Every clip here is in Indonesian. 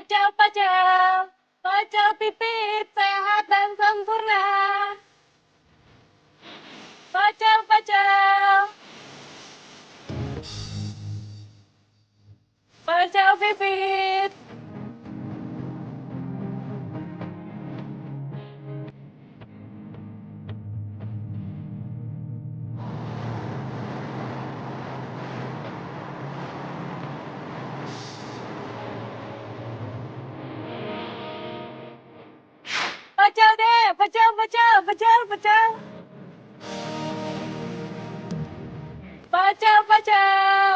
Pacel, pacel, pacel pipit sehat dan sempurna. Pacel, pacel, pacel pipit. Pacel deh, pacel, pacel, pacel, pacel. Pacel, pacel.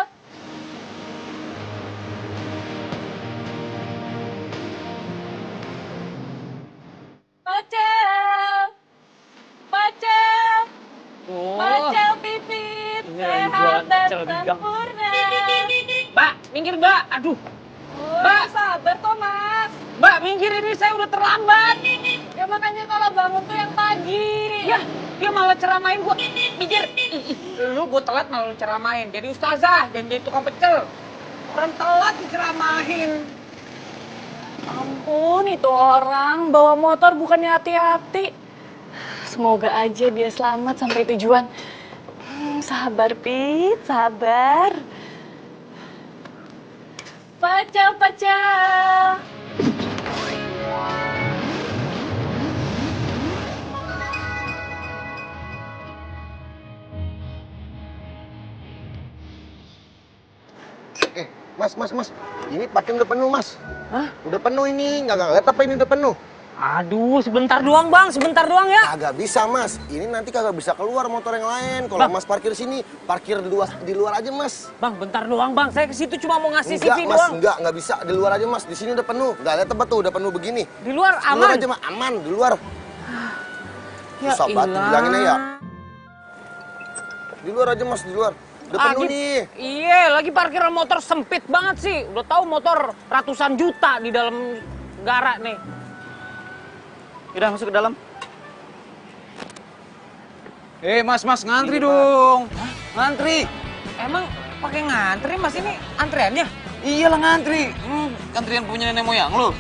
Pacel, pacel, Oh, pacel pipit ini lagi sehat jualan dan pecel di gang. sempurna. Mbak, minggir Mbak. Aduh, Mbak, sabar Thomas. Mbak, minggir ini saya udah terlambat. Ya makanya kalau bangun tuh yang pagi. Ya, dia malah ceramain gua. Minggir. Lu gua telat malah lu ceramain. Jadi ustazah, dan jadi tukang pecel. Orang telat diceramahin. Ampun, itu orang bawa motor bukannya hati-hati. Semoga aja dia selamat sampai tujuan. Sabar, Pit, sabar. Pacel, pacel. Mas. Ini parkir udah penuh, Mas. Hah? Udah penuh ini. Nggak apa ini udah penuh. Aduh, sebentar doang Bang, sebentar doang ya. Kagak bisa, Mas. Ini nanti kagak bisa keluar motor yang lain. Kalau Bang. Mas parkir sini, parkir di luar aja, Mas. Bang, bentar doang Bang. Saya ke situ cuma mau ngasih Enggak, CV Mas. doang. Nggak bisa. Di luar aja, Mas. Di sini udah penuh. Nggak ada tempat tuh, udah penuh begini. Di luar Di luar aman. aja, Mas. Aman, di luar. Ya Susah banget ilah. dibilanginnya ya. Di luar aja, Mas. Di luar. Udah penuh nih. Iya, lagi parkiran motor sempit banget sih. Udah tahu motor ratusan juta di dalam gara nih. Udah masuk ke dalam. Mas, ngantri dong. Hah? Ngantri. Emang pakai ngantri Mas ini antreannya? Iyalah ngantri. Antrian punya nenek moyang lo.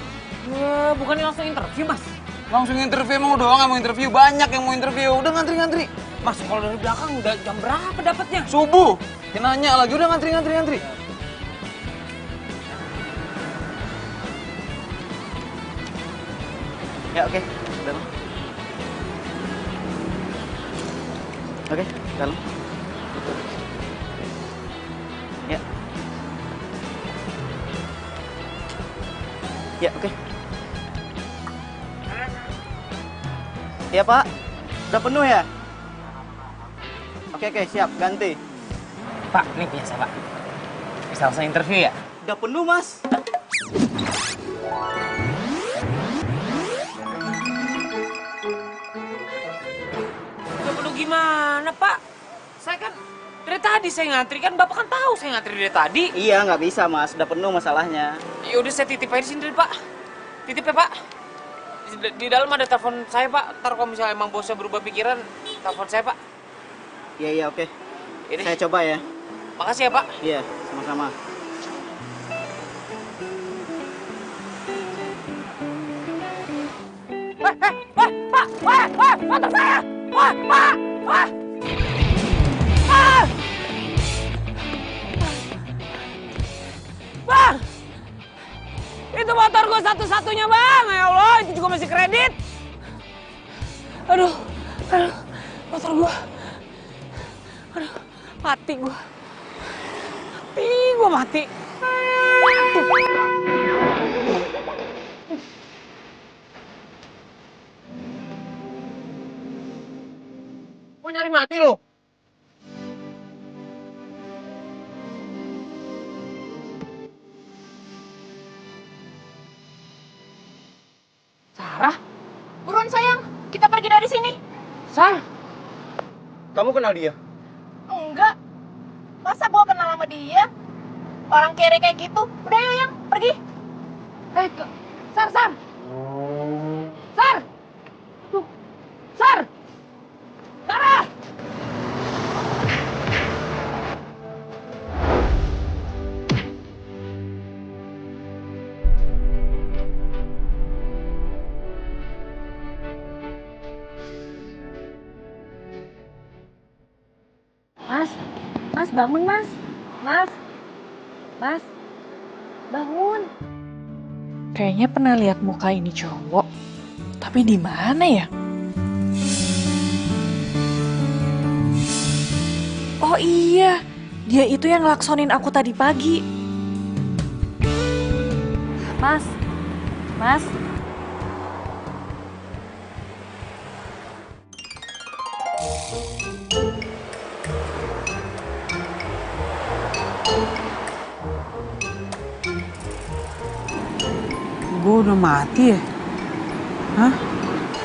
Bukannya langsung interview Mas? Langsung interview, emang doang yang mau interview. Banyak yang mau interview. Udah ngantri. Mas kalau dari belakang udah jam berapa dapatnya? Subuh. Dia nanya lagi, udah ngantri. Ya oke, dalam. Oke, dalam. Ya. Ya oke. Ya Pak, udah penuh ya? Oke siap, ganti. Pak, ini biasa Pak. Bisa langsung interview ya? Udah penuh Mas. Udah penuh gimana Pak? Saya kan dari tadi saya ngantri kan Bapak kan tahu saya ngantri dari tadi. Iya nggak bisa Mas, udah penuh masalahnya. Ya udah saya titip aja di sini dulu, Pak. Titip ya Pak. Di dalam ada telepon saya Pak. Ntar kalau misalnya emang bosnya berubah pikiran, telepon saya Pak. Iya oke. Ini. Saya coba ya. Makasih ya Pak. Iya, sama-sama. Pak, motor saya. Pak. Bang, itu motor gue satu-satunya bang. Ya Allah, itu juga masih kredit. Aduh, motor gue. Aduh, mati gue. Mati. Mau nyari mati lo? Sarah? Buruan sayang, kita pergi dari sini. Sarah? Kamu kenal dia? Enggak. Masa gua kenal sama dia? Orang kere kayak gitu. Udah yuk, yang pergi. Sar. Tuh. Sar. Sarah. Mas, Mas bangun Mas. Mas, Mas, bangun. Kayaknya pernah lihat muka ini cowok. Tapi di mana ya? Oh iya, dia itu yang ngelaksonin aku tadi pagi. Mas, Mas. Gue udah mati ya? Hah?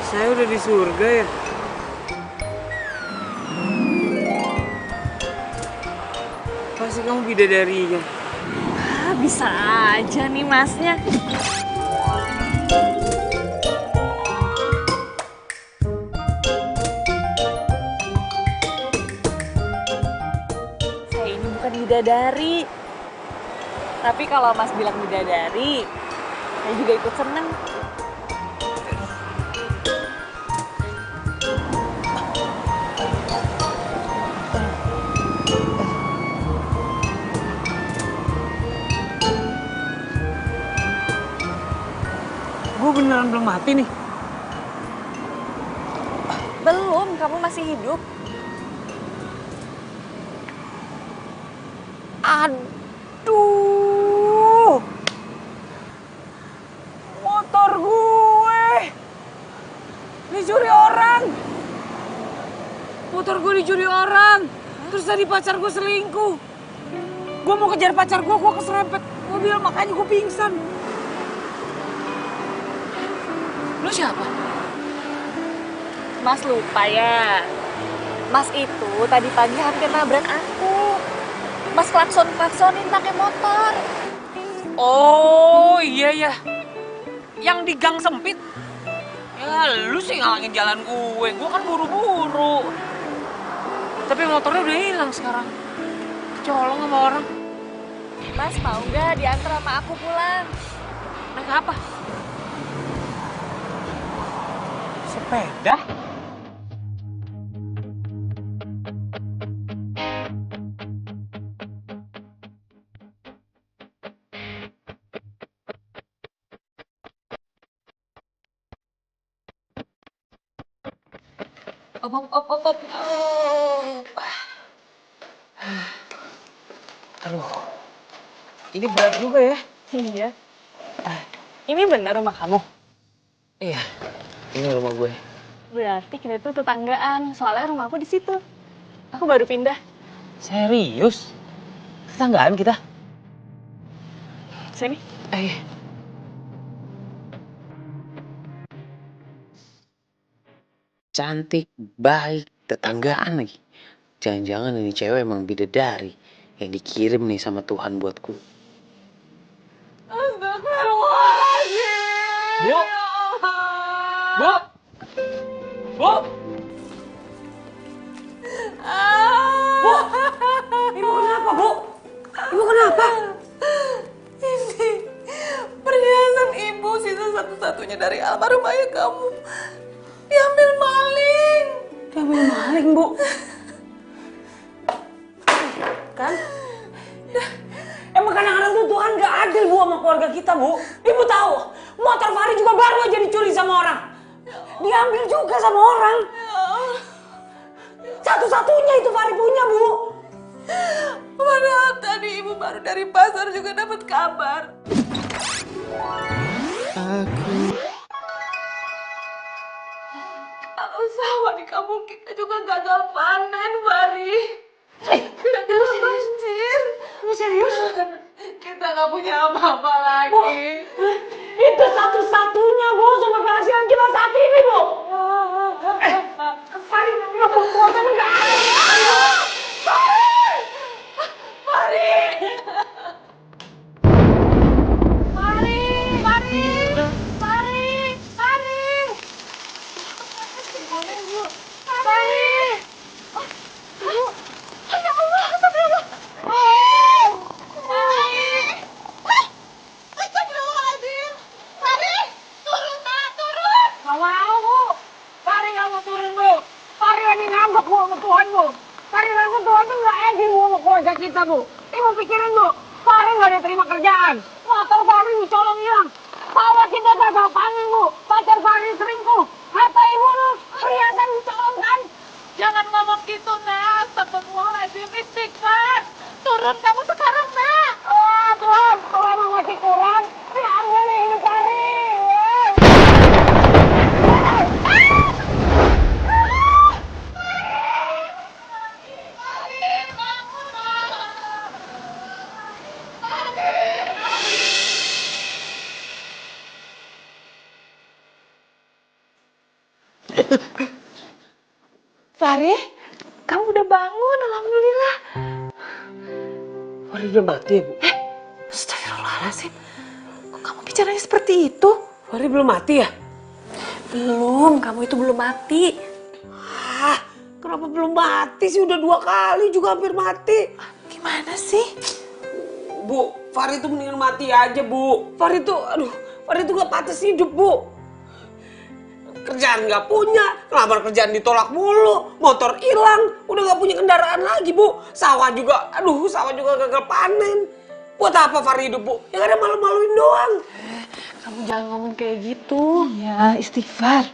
Saya udah di surga ya? Pasti kamu bidadarinya. Ah, bisa aja nih masnya. Saya ini bukan bidadari. Tapi kalau Mas bilang bidadari, saya juga ikut seneng. Gue beneran belum mati nih. Belum, kamu masih hidup. Aduh, motor gue dicuri orang. Motor gue dicuri orang. Terus tadi pacar gue selingkuh. Gue mau kejar pacar gue keserempet mobil, makanya gue pingsan. Lu siapa? Mas lupa ya. Mas itu tadi pagi hampir nabrak aku. Mas klaksonin pakai motor. Oh iya ya, yang di gang sempit. Ya lu sih ngalangin jalan gue kan buru-buru. Tapi motornya udah hilang sekarang. Kecolong sama orang. Mas mau nggak diantar sama aku pulang? Naik apa? Sepeda? Op. Aduh, ini berat juga ya. Iya. Ini benar rumah kamu? Iya, ini rumah gue. Berarti kita tuh tetanggaan. Soalnya rumahku di situ. Aku baru pindah. Serius? Tetanggaan kita? Sini. Cantik, baik, tetanggaan lagi. Jangan-jangan ini cewek emang bidadari yang dikirim nih sama Tuhan buatku. Bu! Bu! Bu! Bu! Ibu kenapa, Bu? Ibu kenapa? Ini perhiasan ibu sisa satu-satunya dari almarhum ayah kamu. Diambil maling. Diambil maling, Bu. Kan? Emang kadang-kadang tuh Tuhan gak adil, Bu, sama keluarga kita, Bu. Ibu tahu, motor Fahri juga baru aja dicuri sama orang. Diambil juga sama orang. Satu-satunya itu Fahri punya, Bu. Padahal tadi ibu baru dari pasar juga dapat kabar. Kalau sawah di kampung kita juga gagal panen, Fahri. Gagal banjir. Serius? Kita nggak punya apa-apa lagi. Itu satu-satunya, Bu, sumber penghasilan kita saat ini, Bu. Fahri ngambil perempuan nggak ada. Nggak mau, Bu. Fahri nggak mau turun, Bu. Fahri lagi ngambek, Bu, sama Tuhan, Bu. Panggilan ketua tuh nggak adil sama keluarga kita, Bu. Ibu pikirin, Bu. Fahri nggak diterima kerjaan. Motor Fahri dicolong hilang. Sawah kita gagal panen, Bu. Pacar Fahri selingkuh. Kata ibu lu, perhiasan dicolong kan? Jangan ngomong gitu, Nak. Astagfirullahaladzim, istighfar. Turun kamu sekarang, Nak. Oh, Tuhan, kalau emang masih kurang, ambil nih hidup Fahri. Fahri, kamu udah bangun, alhamdulillah. Fahri udah mati ya, Bu? Astagfirullahaladzim, kok kamu bicaranya seperti itu? Fahri belum mati ya? Belum, kamu itu belum mati. Ah, kenapa belum mati sih? Udah 2 kali juga hampir mati. Gimana sih? Bu, Fahri tuh mendingan mati aja, Bu. Fahri tuh gak pantas hidup, Bu. Kerjaan gak punya, ngelamar kerjaan ditolak mulu, motor hilang, udah gak punya kendaraan lagi, Bu. Sawah juga gagal panen. Buat apa Fahri hidup, Bu? Yang ada malu-maluin doang. Kamu jangan ngomong kayak gitu. Ya, istighfar.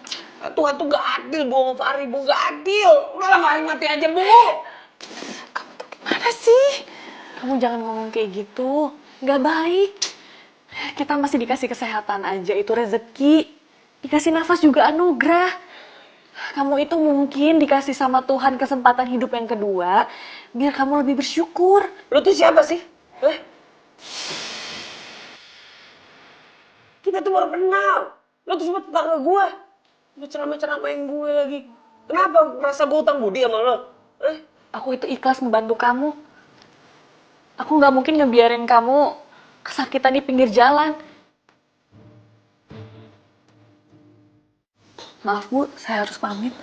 Tuhan tuh gak adil, Bu, sama Fahri, Bu. Gak adil. Udahlah, Fahri mati aja, Bu. Kamu tuh gimana sih? Kamu jangan ngomong kayak gitu. Gak baik. Kita masih dikasih kesehatan aja, itu rezeki. Dikasih nafas juga anugerah. Kamu itu mungkin dikasih sama Tuhan kesempatan hidup yang kedua, biar kamu lebih bersyukur. Lu tuh siapa sih? Kita tuh baru kenal. Lu tuh cuma tetangga gue. Lu ceramah-ceramahin gue lagi. Kenapa? Merasa gue utang budi sama lo? Aku itu ikhlas membantu kamu. Aku gak mungkin ngebiarin kamu kesakitan di pinggir jalan. Maaf, Bu, saya harus pamit.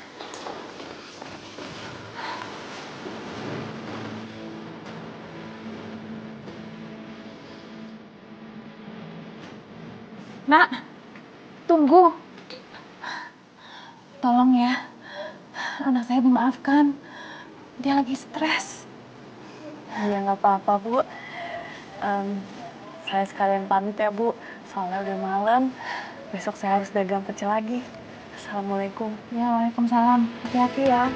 Nak, tunggu. Tolong ya, anak saya dimaafkan. Dia lagi stres. Ya nggak apa-apa, Bu. Saya sekalian pamit ya, Bu. Soalnya udah malam. Besok saya harus dagang pecel lagi. Assalamualaikum. Ya, waalaikumsalam. Hati-hati ya.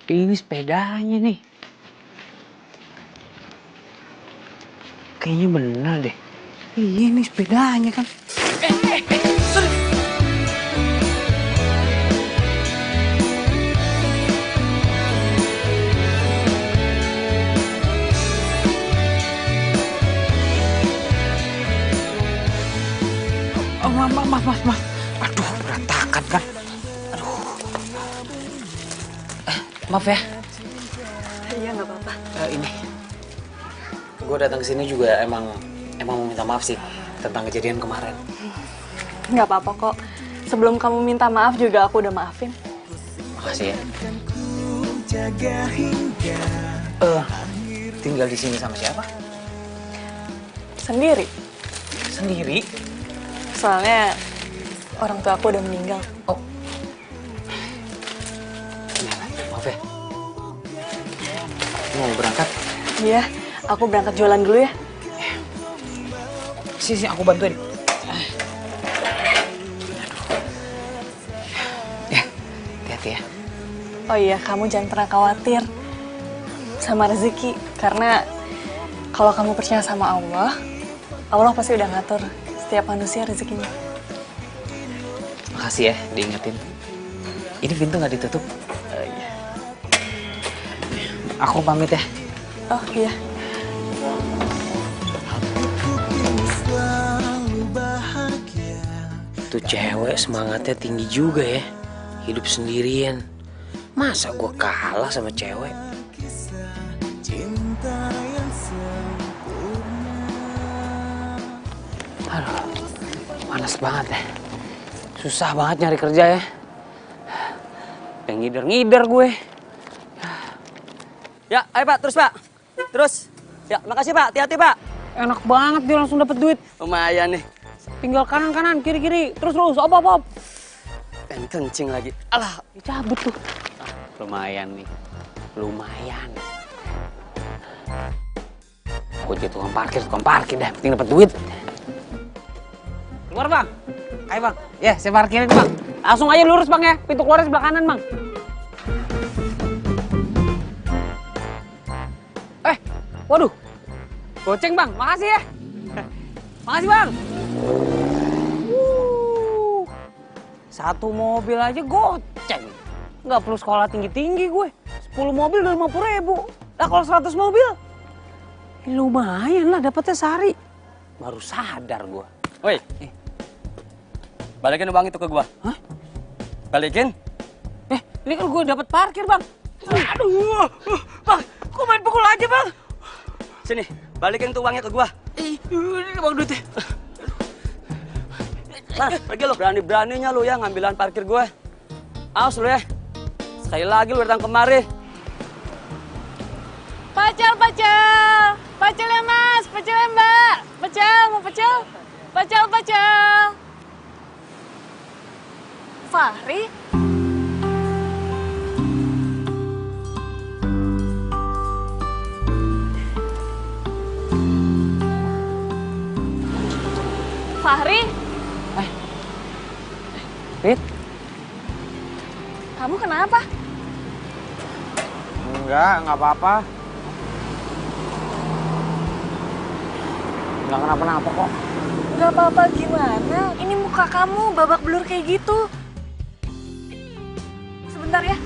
Ini sepedanya nih. Kayaknya bener deh. Iya nih sepedanya kan. Maaf. Aduh, berantakan kan. Aduh. Maaf ya. Iya, nggak apa-apa. Ini. Gue datang ke sini juga emang mau minta maaf sih tentang kejadian kemarin. Nggak apa-apa kok. Sebelum kamu minta maaf juga aku udah maafin. Makasih ya. Tinggal di sini sama siapa? Sendiri. Sendiri? Soalnya orang tua aku udah meninggal. Oh. Maaf ya. Mau berangkat? Iya, aku berangkat jualan dulu ya. Sini, aku bantuin. Ya, hati-hati ya. Oh iya, kamu jangan pernah khawatir sama rezeki. Karena kalau kamu percaya sama Allah, Allah pasti udah ngatur setiap manusia rezekinya. Makasih ya, diingetin. Ini pintu nggak ditutup? Iya. Aku pamit ya. Oh iya. Tuh cewek semangatnya tinggi juga ya. Hidup sendirian. Masa gue kalah sama cewek? Aduh, panas banget ya. Susah banget nyari kerja ya. Yang ngider-ngider gue. Ya, ayo Pak, terus Pak. Terus. Ya, makasih Pak. Hati-hati Pak. Enak banget dia langsung dapat duit. Lumayan nih. Tinggal kanan, kiri. Terus. Op. Kencing lagi. Alah, Dicabut tuh. lumayan nih. Lumayan. Gue jadi tukang parkir dah. Penting dapat duit. Keluar Bang. Ayo Bang. Ya, saya parkirin Bang. Langsung aja lurus Bang ya. Pintu keluarnya sebelah kanan Bang. Waduh. Goceng Bang. Makasih ya. Makasih Bang. Satu mobil aja goceng. Nggak perlu sekolah tinggi-tinggi gue. 10 mobil udah 50.000. Nah kalau 100 mobil, ya lumayan lah dapetnya sehari. Baru sadar gue. Woi. Balikin uang itu ke gua. Hah? Balikin. Ini kan gue dapat parkir Bang. Aduh, Bang, kok main pukul aja Bang? Sini, balikin tuh uangnya ke gua. Ini Bang duitnya. Nah, pergi lo. Berani-beraninya lu ya ngambilan parkir gue. Awas lu ya. Sekali lagi lu datang kemari. Pecel ya Mas, pecel ya Mbak. Mau pecel. Pecel. Fahri? Fahri? Rit? Kamu kenapa? Enggak apa-apa. Enggak kenapa-napa kok. Gak apa-apa gimana? Ini muka kamu babak belur kayak gitu. Sebentar ya.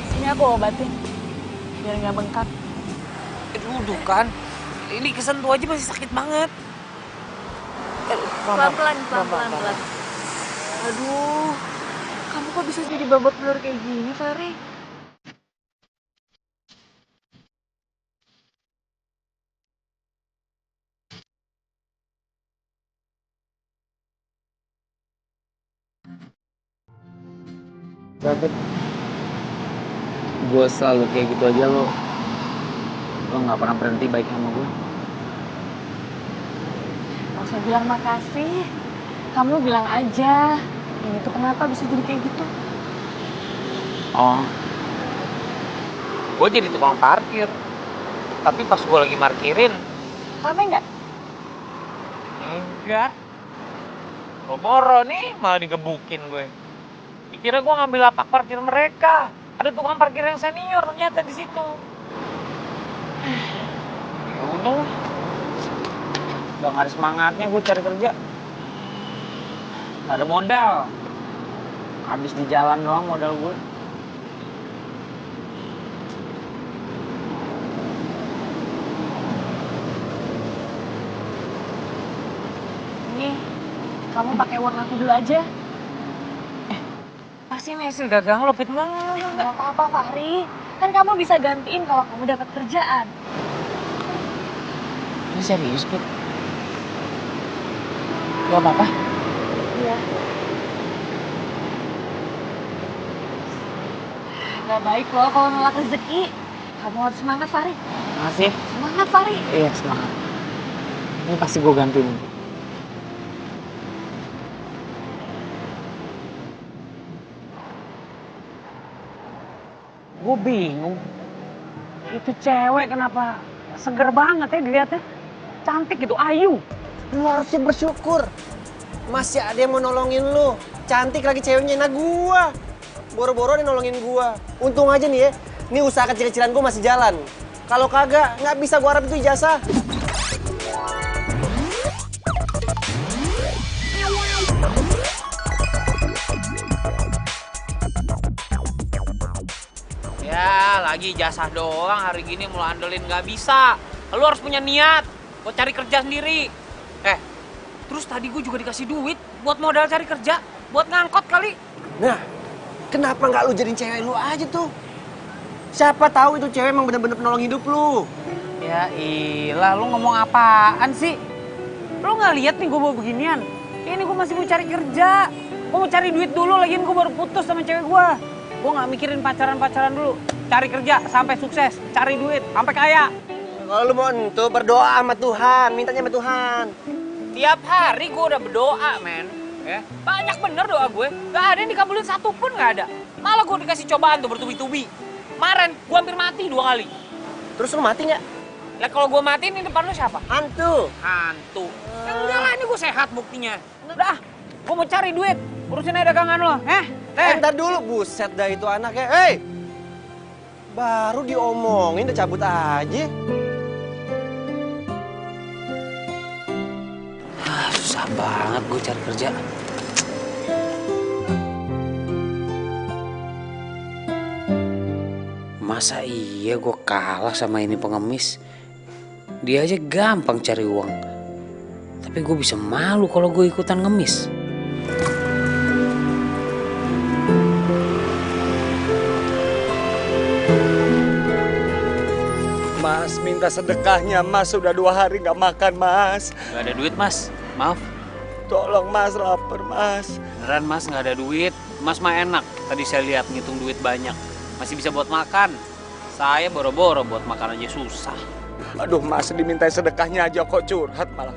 Sini aku obatin. Biar nggak bengkak. Duduk kan. Ini kesentuh aja masih sakit banget. Pelan-pelan. Aduh, kamu kok bisa jadi babak belur kayak gini, Fahri? David, gue selalu kayak gitu aja lo nggak pernah berhenti baik sama gue. Gak usah bilang makasih. Kamu bilang aja, ini tuh kenapa bisa jadi kayak gitu? Oh, gue jadi tukang parkir. Tapi pas gue lagi parkirin, Rame nggak? enggak. Boro nih malah digebukin gue. Dikira gue ngambil lapak parkir mereka. Ada tukang parkir yang senior ternyata di situ. Ya untung, udah nggak ada semangatnya gue cari kerja. Gak ada modal. Habis di jalan doang modal gue. Ini, kamu pakai warna aku dulu aja. Pasti hasil dagang lo fit banget. Gak apa-apa, Fahri. Kan kamu bisa gantiin kalau kamu dapat kerjaan. Ini serius, Pit? Gak apa-apa? Iya. Gak baik loh kalau nolak rezeki. Kamu harus semangat, Fahri. Makasih. Semangat, Fahri. Iya, semangat. Ini pasti gue gantiin. Gue bingung. Itu cewek kenapa seger banget ya dilihatnya. Cantik gitu, ayu. Lu harusnya bersyukur. Masih ada yang mau nolongin lu. Cantik lagi ceweknya, nah gua. Boro-boro nih nolongin gua. Untung aja nih ya, nih usaha kecil-kecilan gua masih jalan. Kalau kagak, nggak bisa gua harap itu ijazah. Ya, lagi jasa doang hari gini mau andelin nggak bisa. Lu harus punya niat buat cari kerja sendiri. Terus tadi gue juga dikasih duit buat modal cari kerja, buat ngangkot kali. Nah, kenapa nggak lu jadiin cewek lu aja tuh? Siapa tahu itu cewek emang bener-bener penolong hidup lu. Ya ilah, lu ngomong apaan sih? Lo nggak lihat nih gue bawa beginian? Ini gue masih mau cari kerja. Gue mau cari duit dulu, lagian gue baru putus sama cewek gue. Gue nggak mikirin pacaran-pacaran dulu. Cari kerja sampai sukses, cari duit sampai kaya. Kalau lu mau entu berdoa sama Tuhan, mintanya sama Tuhan. Tiap hari gue udah berdoa, men. Ya, banyak bener doa gue. Gak ada yang dikabulin satu pun gak ada. Malah gue dikasih cobaan tuh bertubi-tubi. Kemarin gue hampir mati 2 kali. Terus lu mati nggak? Lah kalau gue mati ini depan lu siapa? Hantu. Hantu. Ya udah lah, ini gue sehat buktinya. Udah, gue mau cari duit. Urusin aja dagangan lo, Ntar dulu, buset dah itu anaknya. Hei! Baru diomongin udah cabut aja. Susah banget gue cari kerja. Masa iya gue kalah sama ini pengemis? Dia aja gampang cari uang. Tapi gue bisa malu kalau gue ikutan ngemis. Mas, minta sedekahnya, Mas. Sudah 2 hari nggak makan, Mas. Gak ada duit, Mas. Maaf. Tolong, Mas, lapar, Mas. Beneran, Mas, gak ada duit. Mas mah enak. Tadi saya lihat ngitung duit banyak. Masih bisa buat makan. Saya boro-boro buat makan aja susah. Aduh, Mas, dimintai sedekahnya aja kok curhat malah.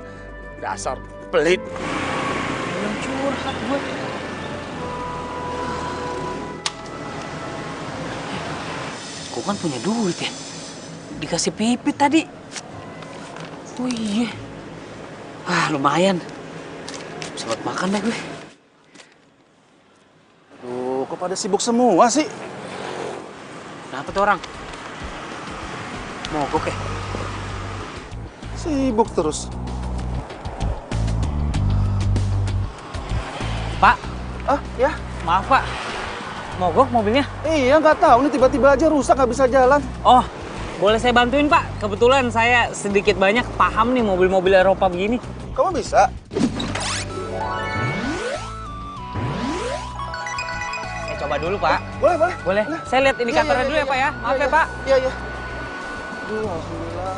Dasar pelit. Belum curhat gue. Gue kan punya duit ya. Dikasih Pipit tadi. Oh iya. Lumayan. Bisa buat makan deh gue. Duh, kok pada sibuk semua sih? Kenapa tuh orang? Mogok ya? Sibuk terus. Pak, Ah, ya? maaf Pak. Mogok mobilnya? Iya, nggak tahu nih tiba-tiba aja rusak nggak bisa jalan. Oh, boleh saya bantuin Pak? Kebetulan saya sedikit banyak paham nih mobil-mobil Eropa begini. Kamu bisa? Saya coba dulu Pak. Boleh, boleh. Boleh? Saya lihat indikatornya dulu ya Pak ya. Maaf ya Pak. Iya, iya. Aduh, alhamdulillah.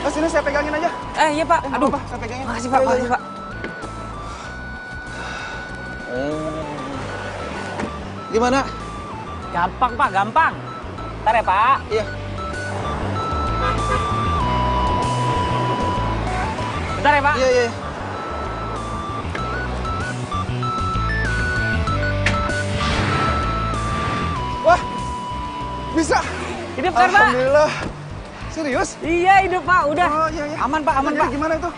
Sini saya pegangin aja. Iya Pak. Aduh. Apa, saya pegangin. Makasih Pak, makasih Pak. Gimana? Gampang Pak, gampang. Ntar ya Pak. Iya. Bentar ya Pak. Iya, iya. Wah, bisa. Hidup kan Pak? Alhamdulillah. Serius? Iya hidup Pak, udah. Oh, iya, iya. Aman Pak, aman Jadi Pak. Gimana itu?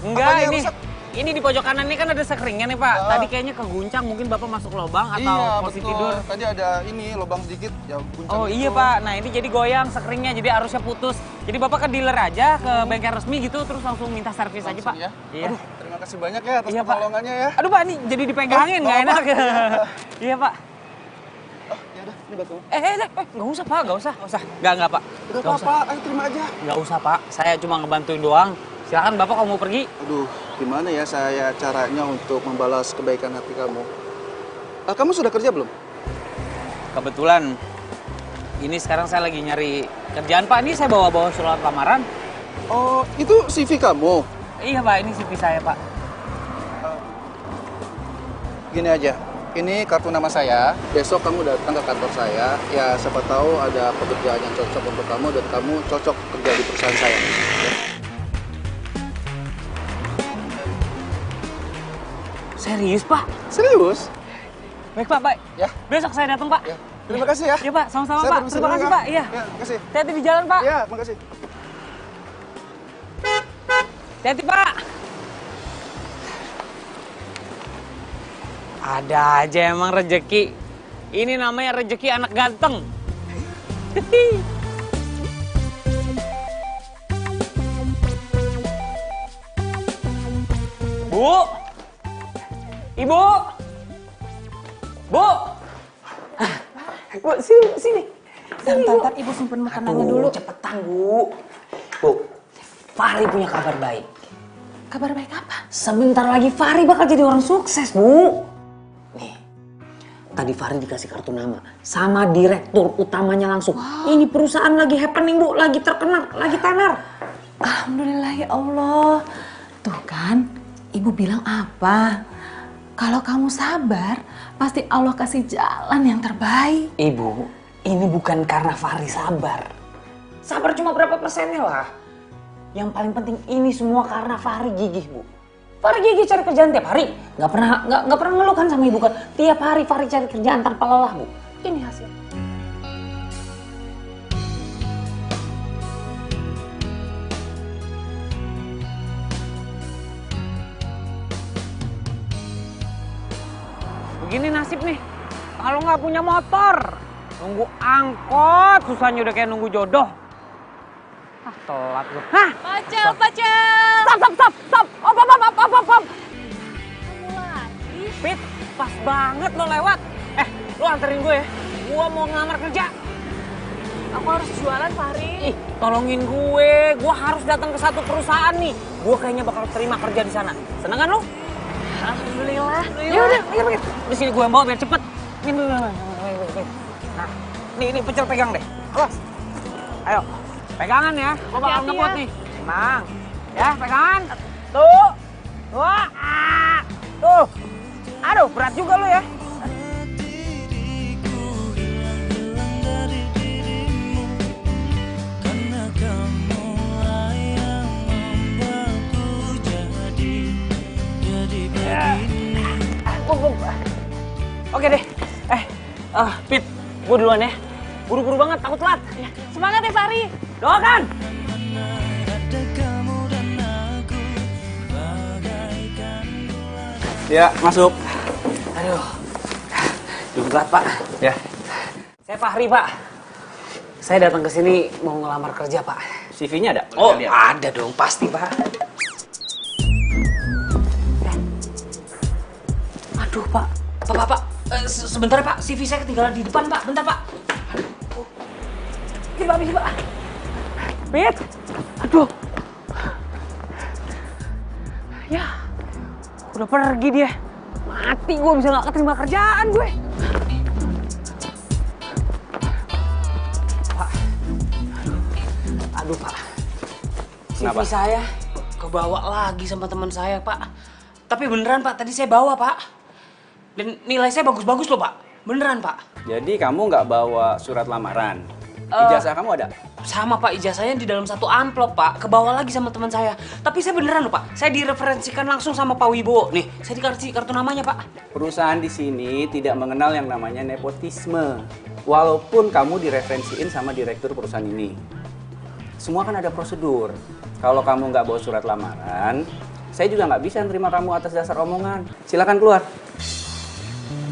Enggak, Apanya yang ini. rusak? Ini di pojok kanan ini kan ada sekringnya nih Pak. Tadi kayaknya keguncang, mungkin Bapak masuk lubang atau Iya, posisi betul. tidur. Tadi ada ini lubang sedikit, ya guncang Oh gitu. iya Pak, nah ini jadi goyang sekringnya, jadi arusnya putus. Jadi Bapak ke dealer aja, ke bengkel resmi gitu, terus langsung minta servis aja Pak. Ya? Iya. Aduh, terima kasih banyak ya atas Iya, Pak. pertolongannya ya. Aduh Pak, ini jadi dipegangin, nggak nggak enak. apa-apa. Iya Pak. Oh, ya udah, ini batu. Nggak usah Pak, nggak usah. Nggak Pak. Udah Nggak apa-apa, ayo terima aja. Nggak usah Pak, saya cuma ngebantuin doang. Silakan Bapak kalau mau pergi. Aduh, gimana ya saya caranya untuk membalas kebaikan hati kamu? Kamu sudah kerja belum? Kebetulan, ini sekarang saya lagi nyari kerjaan Pak. Ini saya bawa-bawa surat lamaran. Oh, itu CV kamu? Iya Pak, ini CV saya Pak. Gini aja, ini kartu nama saya. Besok kamu datang ke kantor saya. Ya, siapa tahu ada pekerjaan yang cocok untuk kamu dan kamu cocok kerja di perusahaan saya. Ya. Serius Pak? Serius? Baik Pak, baik. Ya. Besok saya datang Pak. Ya. Terima kasih ya. Iya Pak, sama-sama Saya Pak. permisi Terima dulu, kasih ya. Pak. Iya. Ya, terima kasih. Hati-hati di jalan Pak. Ya, terima kasih. Hati-hati Pak. Ada aja emang rezeki. Ini namanya rezeki anak ganteng. Bu. Ibu. Bu. Bu, sini. Ntar, Ibu simpen makanannya dulu. Cepetan, Bu. Bu, Fahri punya kabar baik. Kabar baik apa? Sebentar lagi Fahri bakal jadi orang sukses, Bu. Nih, tadi Fahri dikasih kartu nama sama direktur utamanya langsung. Ini perusahaan lagi happening, Bu. Lagi terkenal, lagi tenar. Alhamdulillah ya Allah. Tuh kan, Ibu bilang apa? Kalau kamu sabar, pasti Allah kasih jalan yang terbaik. Ibu, ini bukan karena Fahri sabar. Sabar cuma berapa persennya lah. Yang paling penting ini semua karena Fahri gigih, Bu. Fahri gigih cari kerjaan tiap hari. Nggak pernah ngeluh kan sama Ibu kan. Tiap hari Fahri cari kerjaan tanpa lelah, Bu. Ini hasil. Begini nasib nih, kalau nggak punya motor, nunggu angkot, susahnya udah kayak nunggu jodoh. Ah, telat gue. Hah? Pacel. Stop. Op. Kamu lagi? Pit, pas banget lo lewat. Lo anterin gue ya. Gue mau ngelamar kerja. Aku harus jualan, Fahri. Ih, tolongin gue harus datang ke satu perusahaan nih. Gue kayaknya bakal terima kerja di sana. Seneng kan lo? Alhamdulillah. Ya udah, ayo. Di sini gue yang bawa biar cepet. Nah, ini pecel pegang deh. Awas. Ayo, pegangan ya. Gue bakal Hati-hati ngepot ya. nih. Tenang. Ya, pegangan. Tuh. Wah. Tuh. Aduh, berat juga lo ya. Oke deh. Pit, gue duluan ya. Buru-buru banget, takut telat. Ya, semangat ya, Fahri. Doakan. Ya, masuk. Aduh, belum telat Pak. Ya. Saya Fahri Pak. Saya datang ke sini mau ngelamar kerja Pak. CV-nya ada? Oh, Boleh lihat. ada dong pasti Pak. Aduh Pak, Pak. Sebentar Pak, CV saya ketinggalan di depan Pak. Bentar Pak. Ini Pak. Pit. Aduh. Ya, udah pergi dia. Mati gue bisa nggak keterima kerjaan gue. Pak. Aduh Pak. CV Kenapa? saya kebawa lagi sama teman saya Pak. Tapi beneran Pak, tadi saya bawa Pak. Dan nilai saya bagus-bagus loh Pak. Beneran Pak. Jadi kamu nggak bawa surat lamaran? Ijazah kamu ada? Sama Pak, ijazahnya di dalam satu amplop Pak. Kebawa lagi sama teman saya. Tapi saya beneran loh Pak. Saya direferensikan langsung sama Pak Wibowo. Nih, saya dikasih kartu namanya Pak. Perusahaan di sini tidak mengenal yang namanya nepotisme. Walaupun kamu direferensiin sama direktur perusahaan ini. Semua kan ada prosedur. Kalau kamu nggak bawa surat lamaran, saya juga nggak bisa nerima kamu atas dasar omongan. Silakan keluar.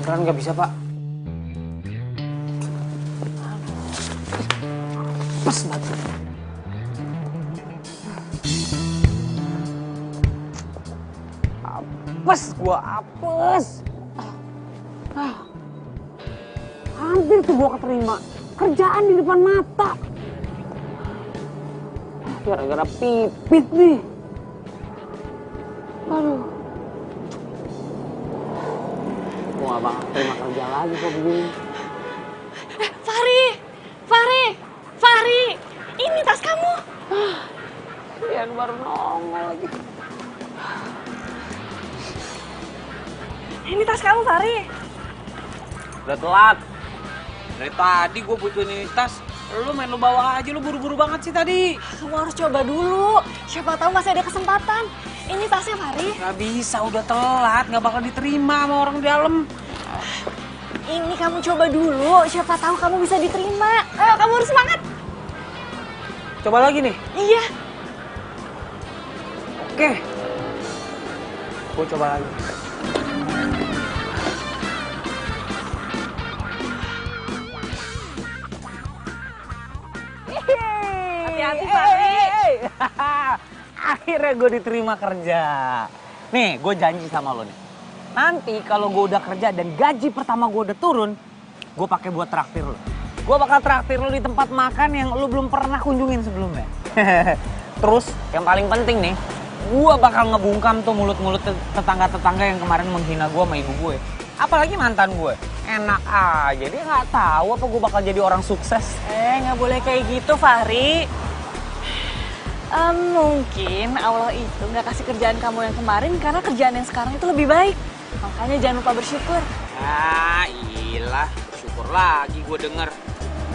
Beneran nggak bisa Pak. Pas banget. Apes, gua apes. Hampir tuh gua keterima. Kerjaan di depan mata. Gara-gara pipit nih. Aduh. Gua gak bakal terima kerja lagi kok begini. Fahri, ini tas kamu. Ian baru nongol lagi. Ini tas kamu, Fahri. Udah telat. Dari tadi gue butuhin ini tas. Lu main lu bawa aja, lu buru-buru banget sih tadi. Kamu harus coba dulu. Siapa tahu masih ada kesempatan. Ini tasnya, Fahri. Gak bisa, udah telat. Gak bakal diterima sama orang di dalam. Ini kamu coba dulu. Siapa tahu kamu bisa diterima. Ayo, kamu harus semangat. Coba lagi nih. Iya. Oke. Gue coba lagi. Hati-hati, Fahri. Akhirnya gue diterima kerja. Nih, gue janji sama lo nih. Nanti kalau gue udah kerja dan gaji pertama gue udah turun, gue pakai buat traktir lo. Gue bakal traktir lo di tempat makan yang lo belum pernah kunjungin sebelumnya. Terus, yang paling penting nih, gue bakal ngebungkam tuh mulut-mulut tetangga-tetangga yang kemarin menghina gue sama ibu gue. Apalagi mantan gue. Enak aja, dia nggak tahu apa gue bakal jadi orang sukses. Nggak boleh kayak gitu, Fahri. Mungkin Allah itu nggak kasih kerjaan kamu yang kemarin karena kerjaan yang sekarang itu lebih baik. Makanya jangan lupa bersyukur. Ah, iyalah. Syukur lagi gue denger.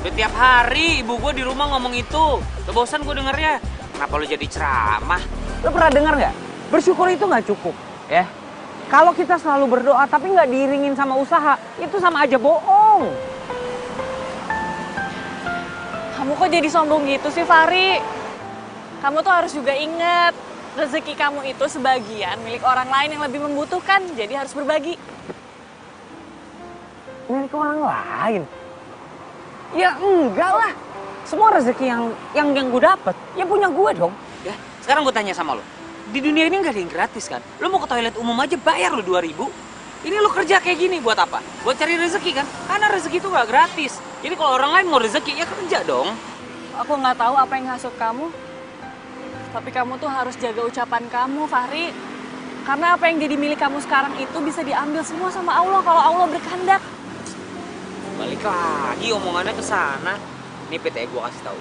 Udah tiap hari ibu gue di rumah ngomong itu. Udah bosan gue dengernya. Kenapa lu jadi ceramah? Lo pernah dengar nggak? Bersyukur itu nggak cukup, ya. Kalau kita selalu berdoa tapi nggak diiringin sama usaha, itu sama aja bohong. Kamu kok jadi sombong gitu sih, Fahri? Kamu tuh harus juga ingat, rezeki kamu itu sebagian milik orang lain yang lebih membutuhkan, jadi harus berbagi. Milik orang lain? Ya enggak lah. Semua rezeki yang gue dapet, ya punya gue dong. Ya, sekarang gue tanya sama lo. Di dunia ini nggak ada yang gratis kan? Lo mau ke toilet umum aja bayar lo 2.000. Ini lo kerja kayak gini buat apa? Buat cari rezeki kan? Karena rezeki itu nggak gratis. Jadi kalau orang lain mau rezeki, ya kerja dong. Aku nggak tahu apa yang ngasut kamu. Tapi kamu tuh harus jaga ucapan kamu, Fahri. Karena apa yang jadi milik kamu sekarang itu bisa diambil semua sama Allah kalau Allah berkehendak. Balik lagi omongannya ke sana. Nih PT gue kasih tahu.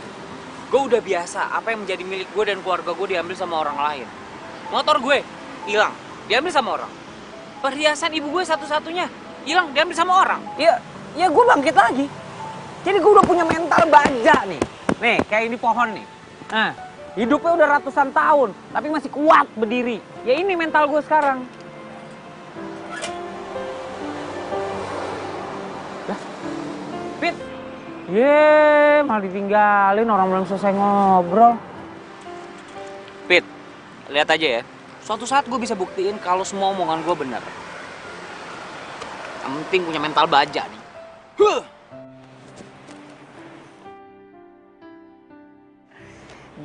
Gue udah biasa apa yang menjadi milik gue dan keluarga gue diambil sama orang lain. Motor gue hilang, diambil sama orang. Perhiasan ibu gue satu-satunya hilang, diambil sama orang. Ya gue bangkit lagi. Jadi gue udah punya mental baja nih. Nih, kayak ini pohon nih. Nah, hidupnya udah ratusan tahun, tapi masih kuat berdiri. Ya ini mental gue sekarang. Lah, Pit. Malah ditinggalin, orang belum selesai ngobrol. Pit, lihat aja ya. Suatu saat gue bisa buktiin kalau semua omongan gue benar. Yang penting punya mental baja nih.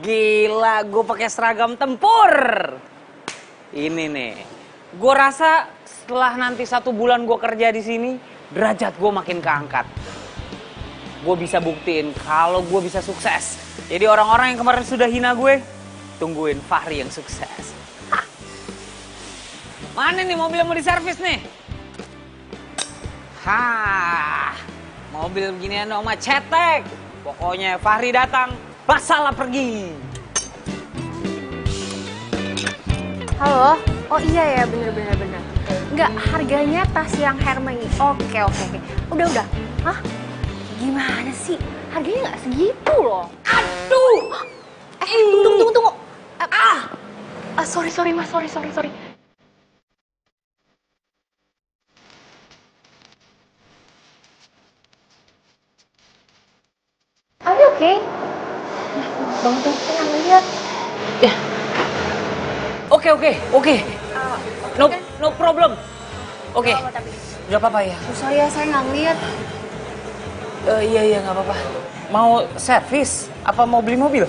Gila, gue pakai seragam tempur. Ini nih, gue rasa setelah nanti 1 bulan gue kerja di sini, derajat gue makin keangkat. Gue bisa buktiin kalau gue bisa sukses. Jadi orang-orang yang kemarin sudah hina gue, tungguin Fahri yang sukses. Hah. Mana nih mobil yang mau diservis nih? Hah, mobil beginian dong mah cetek. Pokoknya Fahri datang, masalah pergi. Halo? Oh iya ya, bener. Enggak, harganya tas yang Hermes. Oke. Udah. Hah? Gimana sih? Harganya nggak segitu loh. Aduh! Tunggu. Sorry mas, sorry. Are you okay? Bangun, tenang, lihat. Ya. Oke. No problem. Oke. Gak apa-apa ya? Sorry ya, saya nggak ngeliat. Iya, nggak apa-apa. Mau servis? Apa mau beli mobil?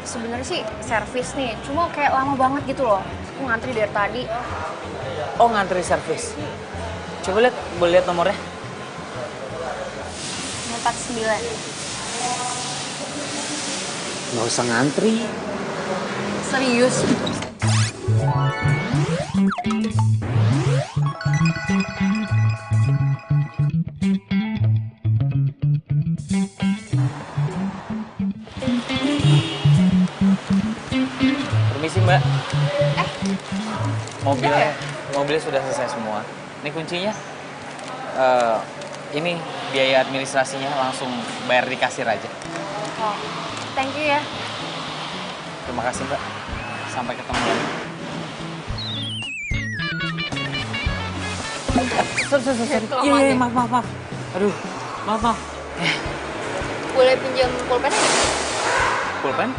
Sebenarnya sih servis nih, cuma kayak lama banget gitu loh. Aku ngantri dari tadi. Oh, ngantri servis. Coba lihat, boleh lihat nomornya? 49. Nggak usah ngantri. Serius? Permisi Mbak. Mobilnya sudah selesai semua. Ini kuncinya. Ini biaya administrasinya langsung bayar di kasir aja. Oh, thank you ya. Terima kasih Mbak. Sampai ketemu lagi. Sorry. Iya, maaf. Aduh, maaf. Boleh pinjam pulpen? Pulpen?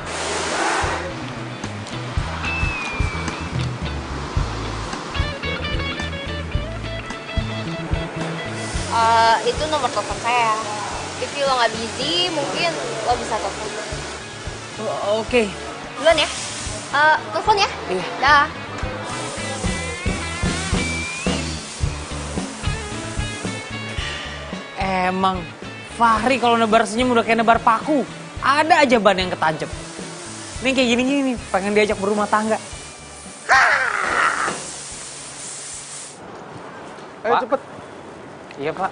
Itu nomor telepon saya. If lo nggak busy, mungkin lo bisa telepon. Oke. Duluan ya. Telepon ya. Iya. Dah. Emang Fahri kalau nebar senyum udah kayak nebar paku. Ada aja ban yang ketancep. Nih kayak gini nih, pengen diajak berumah tangga. Ayo Pak. cepet. Iya Pak.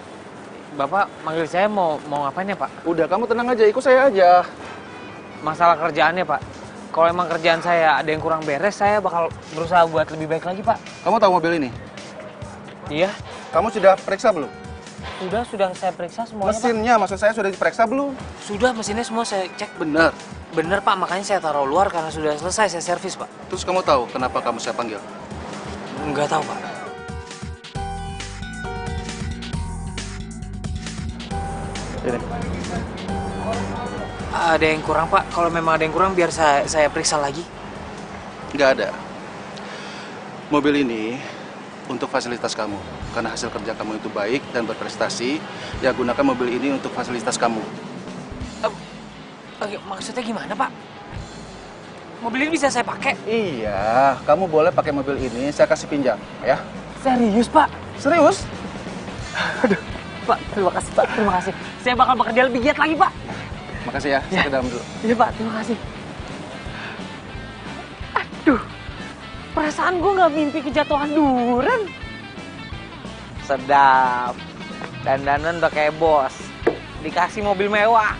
Bapak manggil saya mau ngapain ya Pak? Udah kamu tenang aja, ikut saya aja. Masalah kerjaannya Pak. Kalau emang kerjaan saya ada yang kurang beres, saya bakal berusaha buat lebih baik lagi, Pak. Kamu tahu mobil ini? Iya. Kamu sudah periksa belum? Sudah saya periksa semuanya, Mesinnya, maksud saya sudah diperiksa belum? Pak. Sudah, mesinnya semua saya cek. Benar. Bener, Pak. Makanya saya taruh luar karena sudah selesai saya servis, Pak. Terus kamu tahu kenapa kamu saya panggil? Nggak tahu, Pak. Ini. Ada yang kurang, Pak. Kalau memang ada yang kurang, biar saya periksa lagi. Nggak ada. Mobil ini untuk fasilitas kamu. Karena hasil kerja kamu itu baik dan berprestasi, ya gunakan mobil ini untuk fasilitas kamu. Maksudnya gimana, Pak? Mobil ini bisa saya pakai? Iya, kamu boleh pakai mobil ini, saya kasih pinjam, ya. Serius, Pak? Serius? Aduh, Pak, terima kasih, Pak. Terima kasih. Saya bakal bekerja lebih giat lagi, Pak. Makasih ya, saya ke dalam dulu. Iya, Pak. Terima kasih. Aduh, perasaan gue nggak mimpi kejatuhan duren. Sedap. Dandanan udah kayak bos. Dikasih mobil mewah.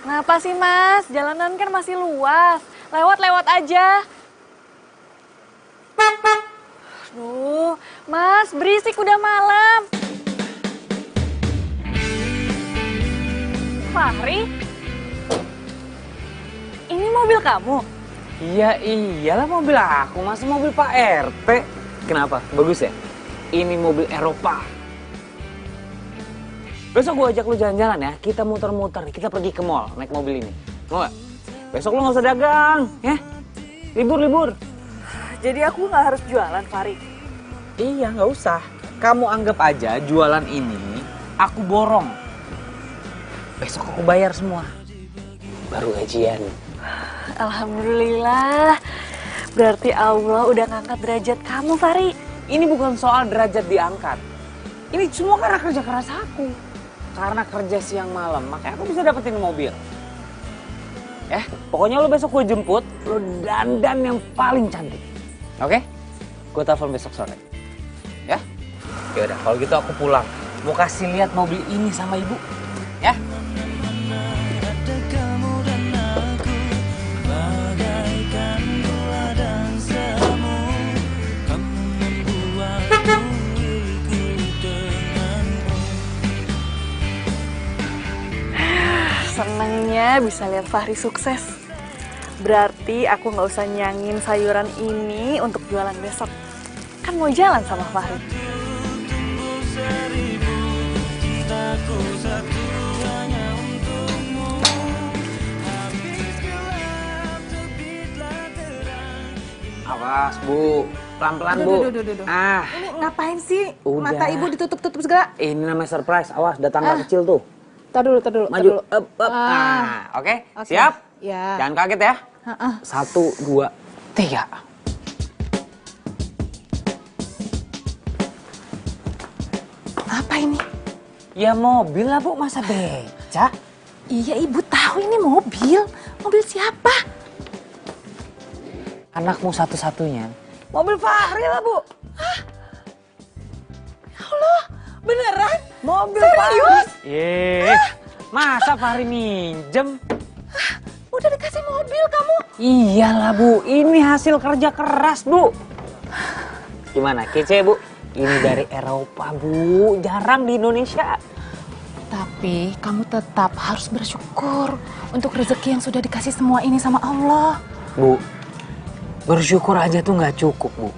Kenapa sih, Mas? Jalanan kan masih luas. Lewat-lewat aja. Aduh, Mas, berisik udah malam. Fahri? Ini mobil kamu? Iya, iyalah mobil aku. Masa mobil Pak RT? Kenapa? Bagus ya? Ini mobil Eropa. Besok gue ajak lu jalan-jalan ya. Kita muter-muter, kita pergi ke mall naik mobil ini. Mau gak? Besok lu gak usah dagang, ya? Libur-libur. Jadi aku nggak harus jualan, Fahri? Iya, nggak usah. Kamu anggap aja jualan ini aku borong. Besok aku bayar semua. Baru gajian. Alhamdulillah. Berarti Allah udah ngangkat derajat kamu, Fahri. Ini bukan soal derajat diangkat. Ini semua karena kerja keras aku. Karena kerja siang malam, makanya aku bisa dapetin mobil. Pokoknya lo besok gue jemput, lo dandan yang paling cantik. Oke? Gue telepon besok sore. Ya? Yaudah, kalau gitu aku pulang. Mau kasih lihat mobil ini sama ibu. Ya? Senengnya bisa lihat Fahri sukses. Berarti aku nggak usah nyangin sayuran ini untuk jualan besok. Kan mau jalan sama Fahri. Awas, Bu. Pelan-pelan, Bu. Duh. Ah. Ini ngapain sih? Udah. Mata ibu ditutup-tutup segala. Ini namanya surprise. Awas, ada tangga kecil tuh. Tar dulu. Maju. Up. Oke. Siap? Ya. Jangan kaget ya. 1, 2, 3. Apa ini? Ya mobil lah, Bu. Masa beca? Iya, ibu tahu ini mobil. Mobil siapa? Anakmu satu-satunya. Mobil Fahri lah, Bu. Hah? Ya Allah, beneran? Mobil serius? Fahri. Masa Fahri minjem? Udah dikasih mobil kamu? Iyalah, Bu. Ini hasil kerja keras, Bu. Gimana, kece, Bu? Ini dari Eropa, Bu. Jarang di Indonesia. Tapi kamu tetap harus bersyukur untuk rezeki yang sudah dikasih semua ini sama Allah. Bu, bersyukur aja tuh nggak cukup, Bu.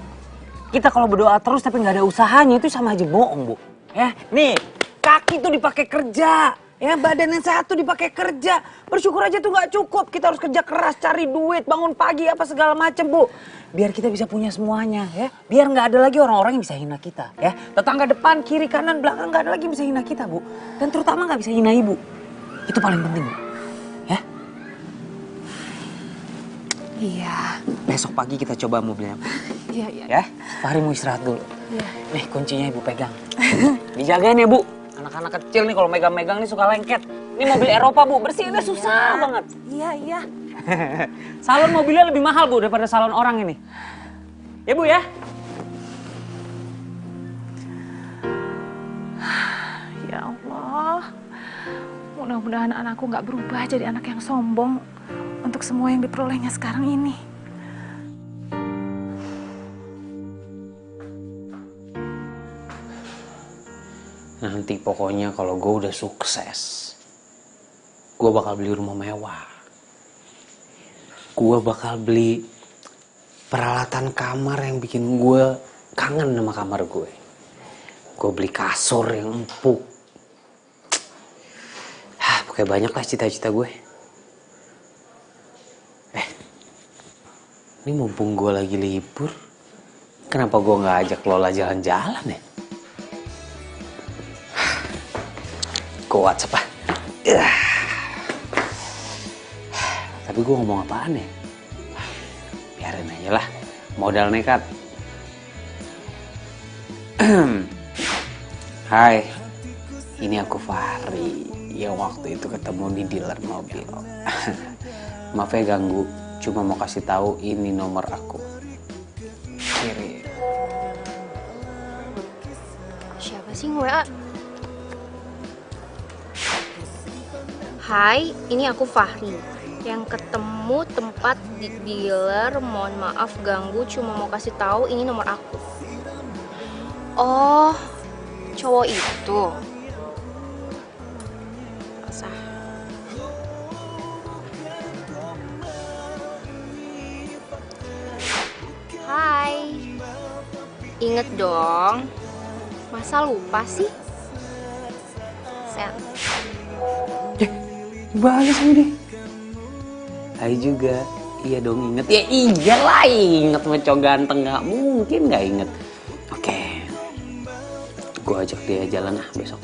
Kita kalau berdoa terus tapi nggak ada usahanya itu sama aja bohong, Bu. Ya, nih, kaki tuh dipakai kerja. Ya, badan yang sehat tuh dipakai kerja. Bersyukur aja tuh nggak cukup. Kita harus kerja keras, cari duit, bangun pagi, apa segala macem, Bu. Biar kita bisa punya semuanya, ya. Biar nggak ada lagi orang-orang yang bisa hina kita, ya. Tetangga depan, kiri, kanan, belakang nggak ada lagi yang bisa hina kita, Bu. Dan terutama nggak bisa hina Ibu. Itu paling penting, Bu. Ya. Iya. Besok pagi kita coba mobilnya, Bu. Iya. Ya, Fahri mau istirahat dulu. Iya. Nih kuncinya Ibu pegang. Dijagain ya, Bu. Anak-anak kecil nih kalau megang-megang nih suka lengket. Ini mobil Eropa, Bu. Bersihinnya susah banget. Iya. Salon mobilnya lebih mahal, Bu, daripada salon orang ini. Ya Bu ya. Ya Allah, mudah-mudahan anakku nggak berubah jadi anak yang sombong untuk semua yang diperolehnya sekarang ini. Nanti pokoknya kalau gue udah sukses, gue bakal beli rumah mewah. Gue bakal beli peralatan kamar yang bikin gue kangen sama kamar gue. Gue beli kasur yang empuk. Pokoknya banyak lah cita-cita gue. Ini mumpung gue lagi libur, kenapa gue nggak ajak Lola jalan-jalan ya? Gue WhatsApp ah. Tapi gue ngomong apaan ya? Biarin aja lah, modal nekat. Hai, ini aku Fahri yang waktu itu ketemu di dealer mobil. Maaf ya ganggu, cuma mau kasih tahu ini nomor aku. Kirim. Siapa sih WA? Hai, ini aku Fahri yang ketemu tempat di dealer. Mohon maaf ganggu, cuma mau kasih tahu ini nomor aku. Oh, cowok itu. Sah. Hai. Ingat dong. Masa lupa sih? Send. Balas ini. Hai juga. Iya dong inget. Ya iyalah inget sama cowok ganteng. Gak mungkin gak inget. Oke. Gue ajak dia jalan ah besok.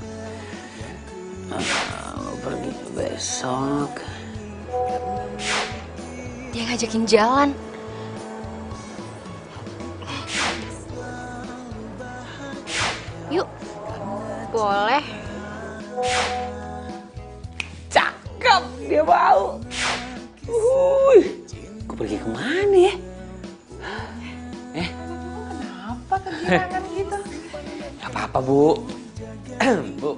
Pergi besok. Dia ngajakin jalan. Yuk. Boleh. Cakep, dia mau. Gue pergi kemana ya? Kenapa kegirangan gitu? Gak apa-apa Bu. Bu,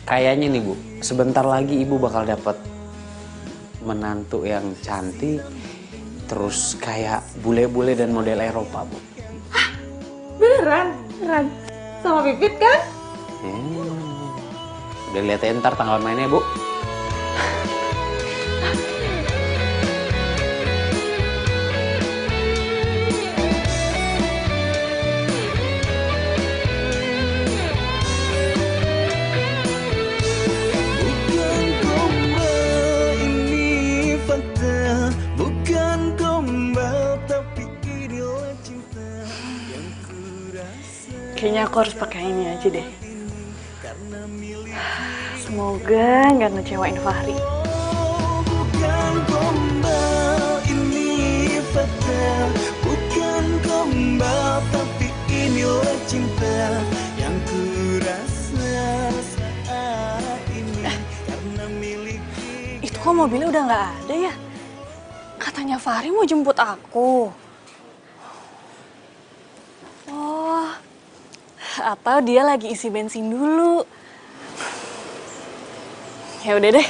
kayaknya nih Bu, sebentar lagi Ibu bakal dapat menantu yang cantik, terus kayak bule-bule dan model Eropa Bu. Beneran? Beneran? Sama Pipit kan? Udah lihat ya ntar tanggal mainnya Bu. Kayaknya aku harus pakai ini aja deh. Semoga nggak ngecewain Fahri. Bukan gombal ini fakta, bukan gombal tapi inilah cinta yang kurasa saat ini karena miliki. Itu kok mobilnya udah nggak ada ya? Katanya Fahri mau jemput aku. Oh, atau dia lagi isi bensin dulu. Ya udah deh,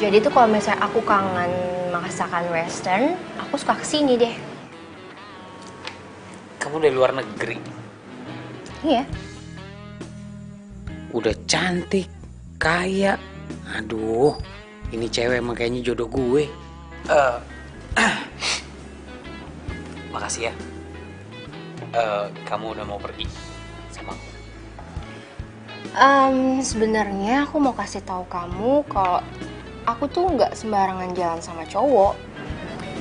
Jadi tuh kalau misalnya aku kangen masakan western, aku suka kesini deh. Kamu dari luar negeri? Iya. Udah cantik, kaya. Aduh, ini cewek emang kayaknya jodoh gue. Makasih ya. Kamu udah mau pergi sama aku. Sebenarnya aku mau kasih tahu kamu kalau aku tuh nggak sembarangan jalan sama cowok.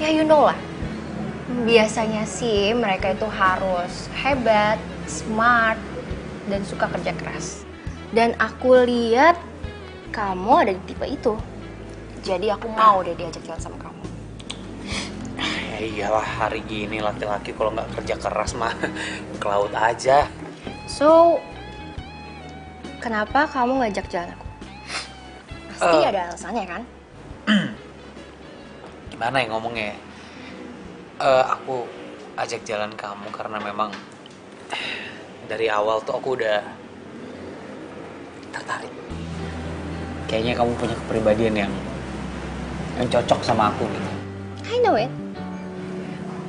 Ya you know lah. Biasanya sih mereka itu harus hebat, smart, dan suka kerja keras. Dan aku lihat kamu ada di tipe itu. Jadi aku mau deh diajak jalan sama kamu. Ya iyalah, hari gini laki-laki kalau nggak kerja keras mah ke laut aja. So, kenapa kamu ngajak jalan aku? Pasti ada alasannya kan? Gimana ya ngomongnya? Aku ajak jalan kamu karena memang dari awal tuh aku udah tertarik. Kayaknya kamu punya kepribadian yang cocok sama aku gitu. I know it.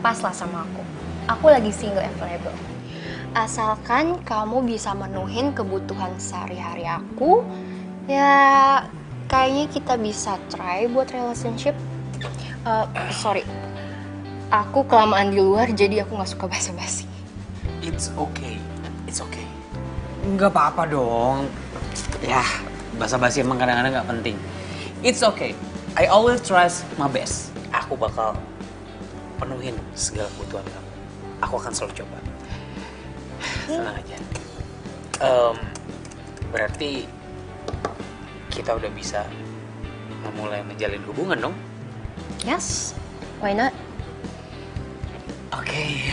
Pas lah sama aku. Aku lagi single available. Asalkan kamu bisa menuhin kebutuhan sehari-hari aku, ya kayaknya kita bisa try buat relationship. Sorry, aku kelamaan di luar jadi aku nggak suka basa-basi. It's okay, it's okay. Nggak apa-apa dong. Ya, basa-basi emang kadang-kadang nggak penting. It's okay. I always trust my best. Aku bakal penuhin segala kebutuhan kamu. Aku akan selalu coba. Senang aja. Berarti kita udah bisa memulai menjalin hubungan dong? Yes, why not? Oke.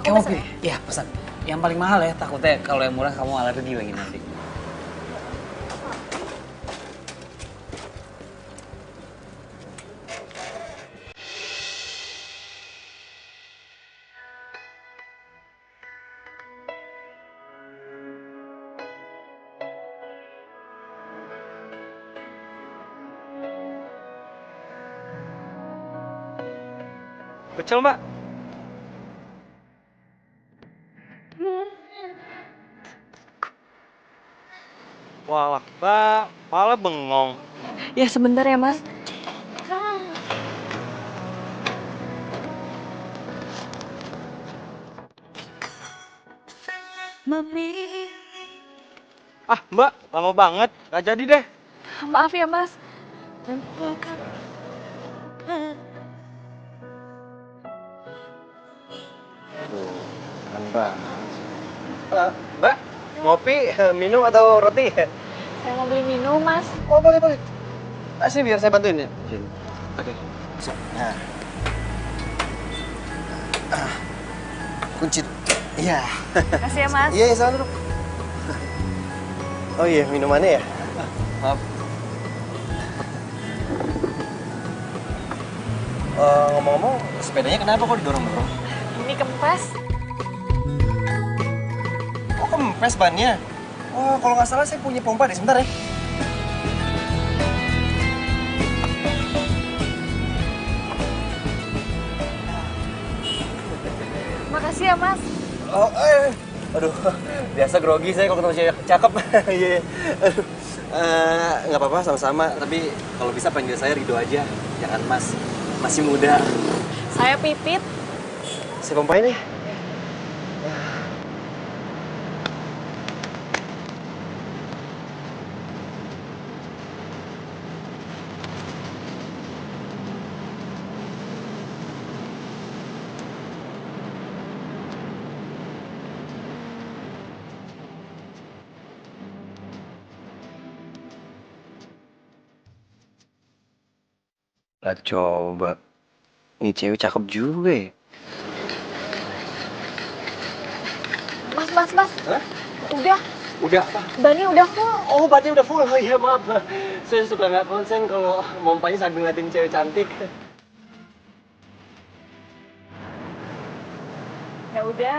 Kamu pilih? Ya, pesan. Yang paling mahal ya, takutnya kalau yang murah kamu alergi lagi nanti. Pecel, Mbak. Walah, Mbak, malah bengong. Ya sebentar ya Mas. Ah, Mbak, lama banget. Gak jadi deh. Maaf ya Mas. Kan banget. Mbak, ngopi, minum atau roti? Saya mau beli minum Mas. Oh, boleh, boleh. Sini biar saya bantuin ya. Sini. Oke. Nah. Kunci. Iya. Makasih ya Mas. Iya, salam dulu. Oh iya, minumannya ya? Maaf. Ngomong-ngomong, sepedanya kenapa kok didorong-dorong? Ini kempes. Oh, kempes bannya? Oh, kalau nggak salah saya punya pompa deh, sebentar ya. Makasih ya Mas. Oh, aduh, biasa grogi saya kalau ketemu cewek cakep. Iya, aduh. Nggak apa-apa, sama-sama. Tapi kalau bisa panggil saya Rido aja, jangan Mas. Masih muda. Saya Pipit. Saya pompain ya. Lah coba, ini cewek cakep juga ya. Mas. Hah? Udah. Udah apa? Bannya udah full. Oh, bannya udah full. Oh iya, maaf. Saya suka nggak konsen kalau pompanya sambil ngeliatin cewek cantik. Ya udah,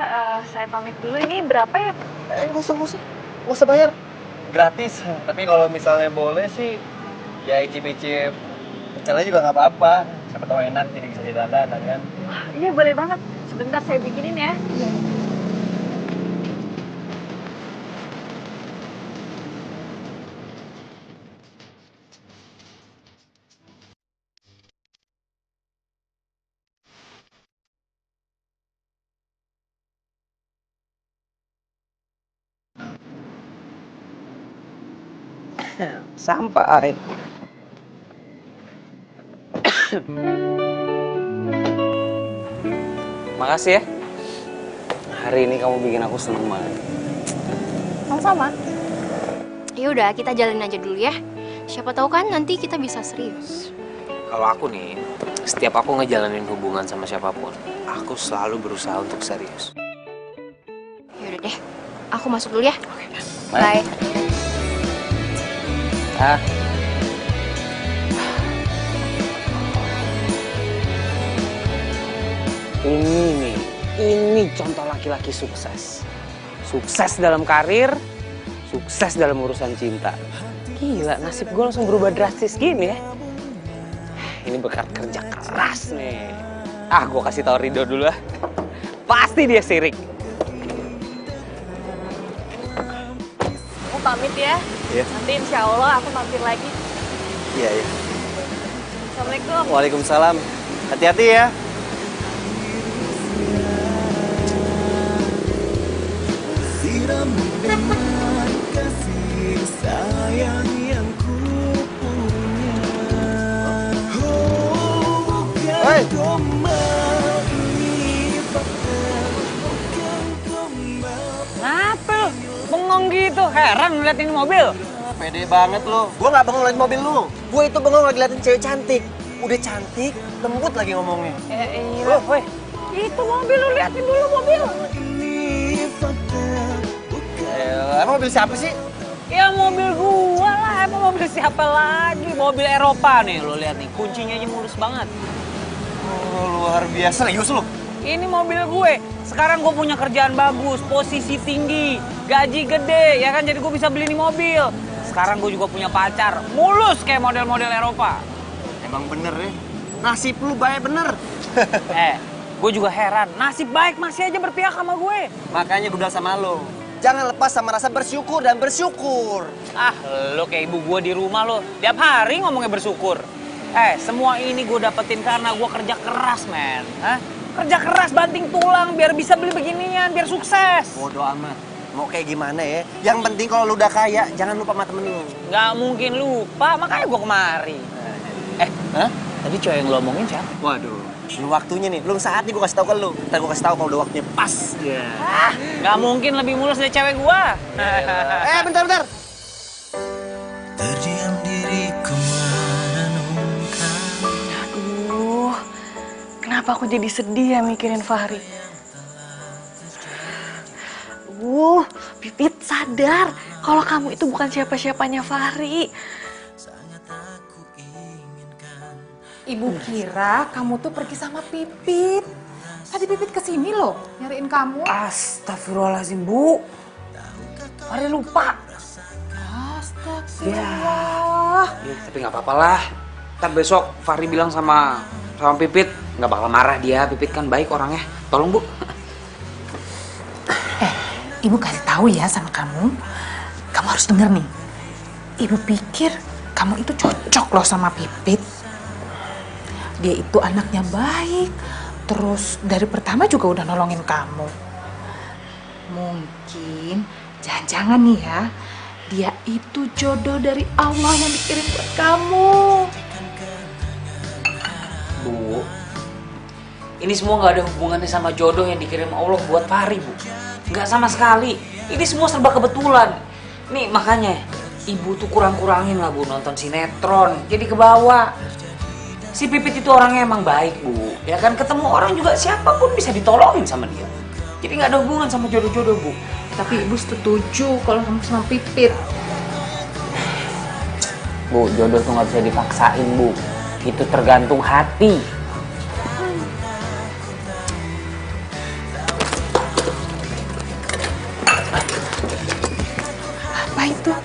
saya pamit dulu. Ini berapa ya? Nggak usah bayar. Gratis. Tapi kalau misalnya boleh sih, Ya icip-icip pecelnya juga nggak apa-apa. Siapa tahu enak jadi bisa didandan kan. Iya boleh banget. Sebentar saya bikinin ya. Sampai. Makasih ya. Hari ini kamu bikin aku seneng banget. Sama-sama. Yaudah, kita jalanin aja dulu ya. Siapa tahu kan nanti kita bisa serius. Kalau aku nih, setiap aku ngejalanin hubungan sama siapapun, aku selalu berusaha untuk serius. Yaudah deh, aku masuk dulu ya. Bye. Ah. Ini contoh laki-laki sukses. Sukses dalam karir, sukses dalam urusan cinta. Gila, nasib gue langsung berubah drastis gini ya. Ini berkat kerja keras nih. Gue kasih tau Rido dulu ah. Pasti dia sirik. Aku pamit ya. Iya. Nanti insya Allah aku mampir lagi. Iya, iya. Assalamualaikum. Waalaikumsalam. Hati-hati ya. Siram dengan kasih sayang yang ku punya. Oh, bukan gombal ini fakta, bukan gombal. Kenapa lu? Bengong gitu, heran ngeliat ini mobil. Pede banget lo. Gua nggak bengong liat mobil lu. Gua itu bengong lagi liatin cewek cantik. Udah cantik, lembut lagi ngomongnya. Iya, woi. Itu mobil, lu liatin dulu mobil. Emang mobil siapa sih? Ya mobil gua lah, emang mobil siapa lagi? Mobil Eropa nih, lo lihat nih, kuncinya aja mulus banget. Oh, luar biasa, serius lu? Ini mobil gue, sekarang gue punya kerjaan bagus, posisi tinggi, gaji gede, ya kan? Jadi gue bisa beli nih mobil. Sekarang gue juga punya pacar, mulus kayak model-model Eropa. Emang bener ya, nasib lu baik bener. Gue juga heran, nasib baik masih aja berpihak sama gue. Makanya gue bilang sama lo, jangan lepas sama rasa bersyukur dan bersyukur. Lo kayak ibu gue di rumah lo, tiap hari ngomongnya bersyukur. Semua ini gue dapetin karena gue kerja keras, men. Kerja keras, banting tulang biar bisa beli beginian, biar sukses. Bodoh amat. Mau kayak gimana ya? Yang penting kalau lu udah kaya, jangan lupa sama temen lu. Nggak mungkin lupa, makanya gue kemari. Tadi cewek yang lo omongin siapa? Waduh, belum waktunya nih. Belum saatnya gue kasih tau ke lu. Ntar gue kasih tau kalau udah waktunya pas. Nggak mungkin lebih mulus dari cewek gue. Bentar. Terdiam diriku merenungkan. Aduh, kenapa aku jadi sedih ya mikirin Fahri? Pipit sadar kalau kamu itu bukan siapa-siapanya Fahri. Ibu kira kamu tuh pergi sama Pipit. Tadi Pipit kesini loh, nyariin kamu. Astagfirullahaladzim, Bu. Fahri lupa. Astagfirullah. Ya, tapi nggak apa-apa lah. Ntar besok Fahri bilang sama Pipit, nggak bakal marah dia. Pipit kan baik orangnya. Tolong, Bu. Ibu kasih tahu ya sama kamu. Kamu harus denger nih. Ibu pikir kamu itu cocok loh sama Pipit. Dia itu anaknya baik. Terus dari pertama juga udah nolongin kamu. Mungkin, jangan-jangan nih ya, dia itu jodoh dari Allah yang dikirim buat kamu. Bu, ini semua nggak ada hubungannya sama jodoh yang dikirim Allah buat Fahri, Bu. Nggak sama sekali. Ini semua serba kebetulan. Nih makanya ibu tuh kurang-kurangin lah, Bu, nonton sinetron. Jadi ke bawah. Si Pipit itu orangnya emang baik, Bu. Ya kan, ketemu orang juga siapapun bisa ditolongin sama dia. Jadi nggak ada hubungan sama jodoh-jodoh, Bu. Tapi ibu setuju kalau kamu sama Pipit. Bu, jodoh tuh nggak bisa dipaksain, Bu. Itu tergantung hati. Apa itu?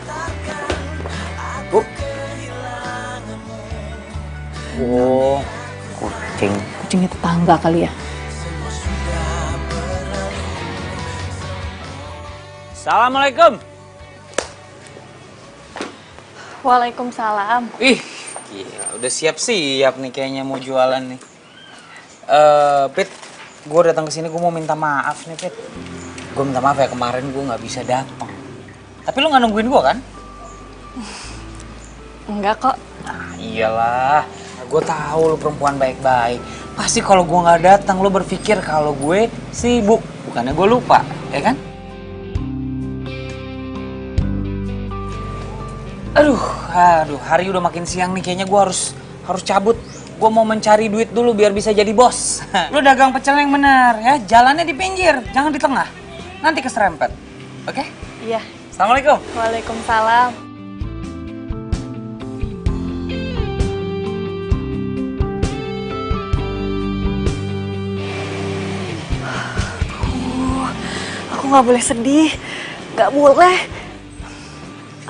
Bu, tetangga kali ya. Assalamualaikum. Waalaikumsalam. Ih, gila, udah siap-siap nih kayaknya mau jualan nih. Pit, gue datang ke sini gue mau minta maaf nih, Pit. Gue minta maaf ya kemarin gue nggak bisa datang. Tapi lu nggak nungguin gue kan? Enggak kok. Nah, iyalah. Gue tahu lu perempuan baik-baik. Pasti kalau gue nggak datang lu berpikir kalau gue sibuk. Bukannya gue lupa, ya kan? Aduh, hari udah makin siang nih. Kayaknya gue harus cabut. Gue mau mencari duit dulu biar bisa jadi bos. Lu dagang pecel yang benar ya. Jalannya di pinggir, jangan di tengah. Nanti keserempet. Oke? Iya. Assalamualaikum. Waalaikumsalam. Aku nggak boleh sedih. Nggak boleh.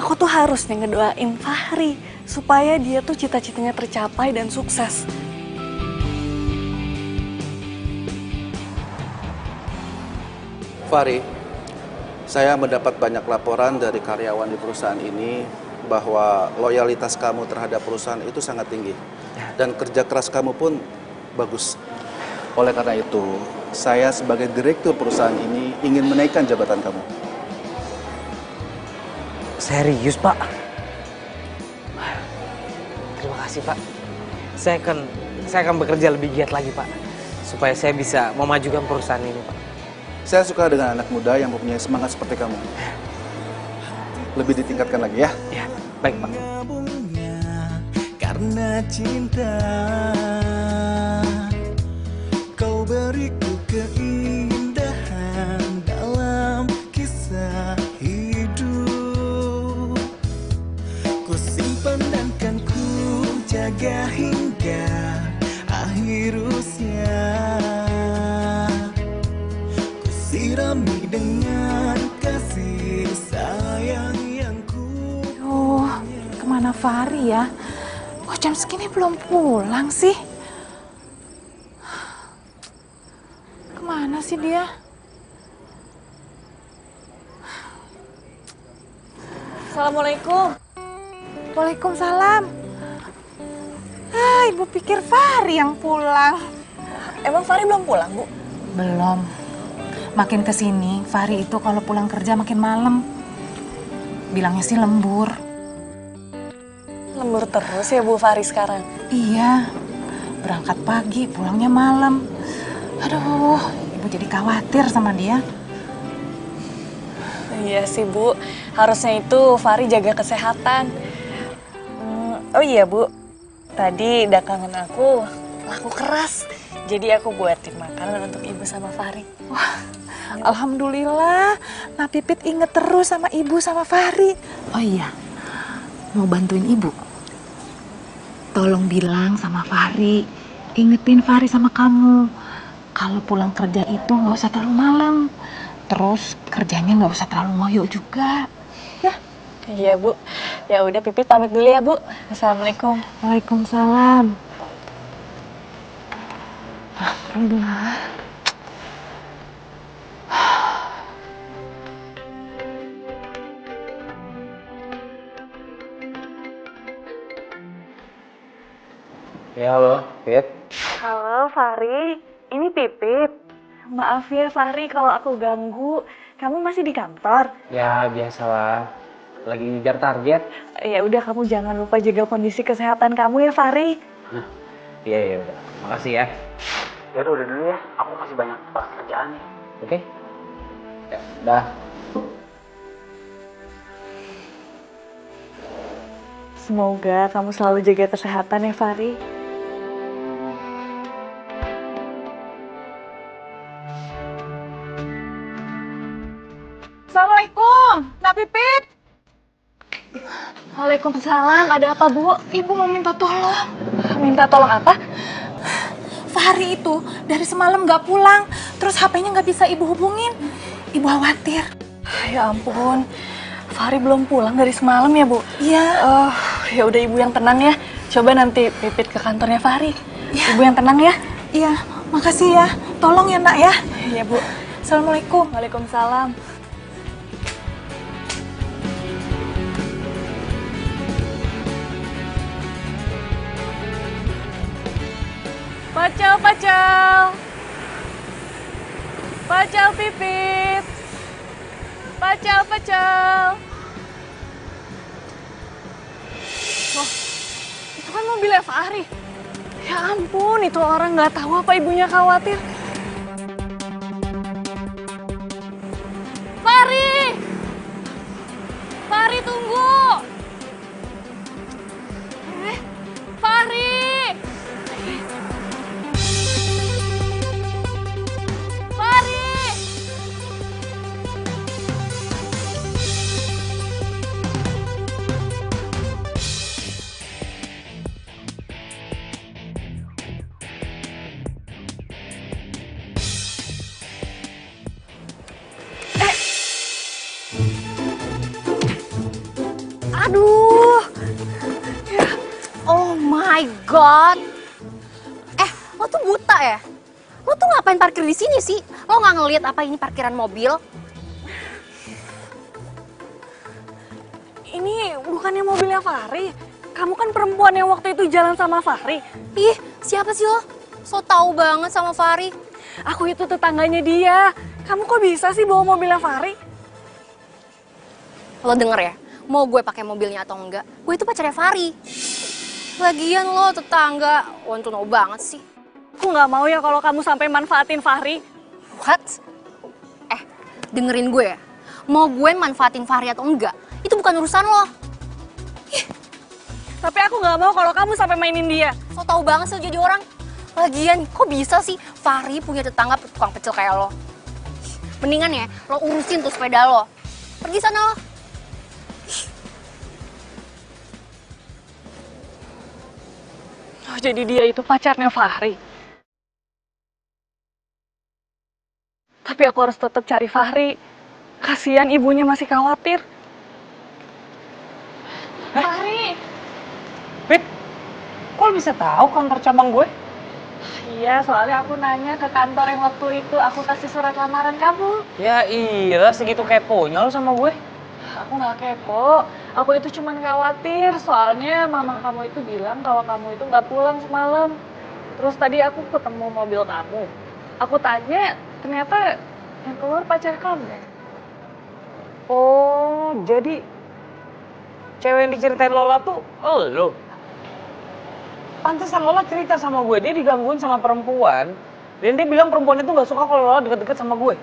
Aku tuh harus nih ngedoain Fahri supaya dia tuh cita-citanya tercapai dan sukses. Fahri, saya mendapat banyak laporan dari karyawan di perusahaan ini bahwa loyalitas kamu terhadap perusahaan itu sangat tinggi. Dan kerja keras kamu pun bagus. Oleh karena itu, saya sebagai direktur perusahaan ini ingin menaikkan jabatan kamu. Serius, Pak? Terima kasih, Pak. Saya akan bekerja lebih giat lagi, Pak. Supaya saya bisa memajukan perusahaan ini, Pak. Saya suka dengan anak muda yang mempunyai semangat seperti kamu. Lebih ditingkatkan lagi ya. Ya, baik, Pak. Karena cinta kau beriku keindahan dalam kisah hidup. Ku simpan dan kan ku jaga hingga akhir usia. Ku sirami dengan kasih sayang yang ku. Kemana Fahri ya? Kok jam segini belum pulang sih? Kemana sih dia? Assalamualaikum. Waalaikumsalam. Ibu pikir Fahri yang pulang. Emang Fahri belum pulang, Bu? Belum. Makin kesini, Fahri itu kalau pulang kerja makin malam. Bilangnya sih lembur. Lembur terus ya Bu Fahri sekarang? Iya. Berangkat pagi, pulangnya malam. Aduh, Ibu jadi khawatir sama dia. Iya sih Bu, harusnya itu Fahri jaga kesehatan. Oh iya Bu, tadi dagangan aku laku keras. Jadi aku buatin makanan untuk Ibu sama Fahri. Wah, alhamdulillah. Nah Pipit inget terus sama Ibu sama Fahri. Oh iya, mau bantuin Ibu. Tolong bilang sama Fahri, ingetin Fahri sama kamu. Kalau pulang kerja itu nggak usah terlalu malam. Terus kerjanya nggak usah terlalu ngoyo juga. Ya? Iya Bu. Ya udah Pipit pamit dulu ya Bu. Assalamualaikum. Waalaikumsalam. Alhamdulillah. Ya, halo, Pit. Halo Fahri, ini Pipit. Maaf ya Fahri kalau aku ganggu. Kamu masih di kantor? Ya, biasalah. Lagi ngejar target. Ya udah kamu jangan lupa jaga kondisi kesehatan kamu ya Fahri. Iya, udah. Makasih ya. Ya udah dulu ya. Aku masih banyak pekerjaan nih. Oke? Ya, dah. Semoga kamu selalu jaga kesehatan ya Fahri. Assalamualaikum, Nak Pipit. Waalaikumsalam, ada apa Bu? Ibu mau minta tolong. Minta tolong apa? Fahri itu dari semalam nggak pulang, terus HP-nya nggak bisa Ibu hubungin. Ibu khawatir. Ya ampun, Fahri belum pulang dari semalam ya Bu? Iya. Ya udah Ibu yang tenang ya. Coba nanti Pipit ke kantornya Fahri. Ya. Ibu yang tenang ya. Iya, Makasih ya. Tolong ya, Nak ya. Iya, Bu. Assalamualaikum. Waalaikumsalam. Pacel, pacel. Pacel pipit. Pacel, pacel. Wah, itu kan mobilnya Fahri. Ya ampun, itu orang nggak tahu apa ibunya khawatir. Fahri! Fahri, tunggu! Fahri! Fahri! Aduh. Oh my god. Lo tuh buta ya? Lo tuh ngapain parkir di sini sih? Lo nggak ngelihat apa ini parkiran mobil? Ini bukannya mobilnya Fahri. Kamu kan perempuan yang waktu itu jalan sama Fahri. Ih, siapa sih lo? So tau banget sama Fahri. Aku itu tetangganya dia. Kamu kok bisa sih bawa mobilnya Fahri? Lo denger ya? Mau gue pakai mobilnya atau enggak, gue itu pacarnya Fahri. Lagian lo tetangga, wantono banget sih. Aku nggak mau ya kalau kamu sampai manfaatin Fahri. What? Dengerin gue ya. Mau gue manfaatin Fahri atau enggak, itu bukan urusan lo. Tapi aku nggak mau kalau kamu sampai mainin dia. So tau banget sih lo jadi orang. Lagian, kok bisa sih Fahri punya tetangga tukang pecel kayak lo? Mendingan ya, lo urusin tuh sepeda lo. Pergi sana lo. Oh, jadi dia itu pacarnya Fahri. Tapi aku harus tetap cari Fahri. Kasihan ibunya masih khawatir. Fahri! Pit, kok lo bisa tahu kantor cabang gue? Iya, soalnya aku nanya ke kantor yang waktu itu aku kasih surat lamaran kamu. Ya iya, segitu keponya lo sama gue. Aku nggak kepo. Aku itu cuma khawatir, soalnya mama kamu itu bilang kalau kamu itu nggak pulang semalam. Terus tadi aku ketemu mobil kamu. Aku tanya, ternyata yang keluar pacar kamu. Oh, jadi cewek yang diceritain Lola tuh lo. Pantesan Lola cerita sama gue, dia digangguin sama perempuan. Dan dia bilang perempuan itu nggak suka kalau Lola deket-deket sama gue.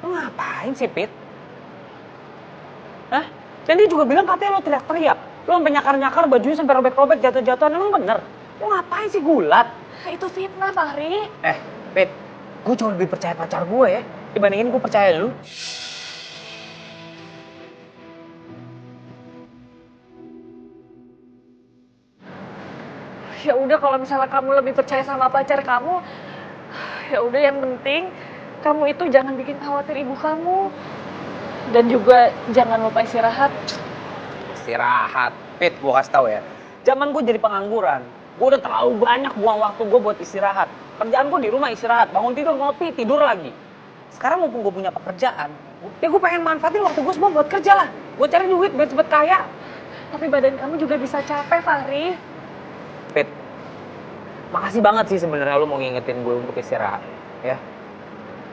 Lo ngapain sih, Pit? Hah? Dan dia juga bilang katanya lo teriak-teriak. Lo sampai nyakar-nyakar, bajunya sampai robek-robek, jatuh-jatuhan. Emang bener? Lo ngapain sih gulat? Itu fitnah, Fahri. Pit, gue cuma lebih percaya pacar gue ya. Dibandingin gue percaya lu. Ya udah, kalau misalnya kamu lebih percaya sama pacar kamu, ya udah, yang penting kamu itu jangan bikin khawatir ibu kamu. Dan juga jangan lupa istirahat. Istirahat. Pit, gue kasih tau ya. Zaman gue jadi pengangguran. Gue udah terlalu banyak buang waktu gue buat istirahat. Kerjaan gue di rumah istirahat, bangun tidur, ngopi, tidur lagi. Sekarang mumpung gue punya pekerjaan, ya gue pengen manfaatin waktu gue semua buat kerja lah. Gue cari duit biar cepet kaya. Tapi badan kamu juga bisa capek, Fahri. Pit, makasih banget sih sebenarnya lo mau ngingetin gue untuk istirahat. Ya,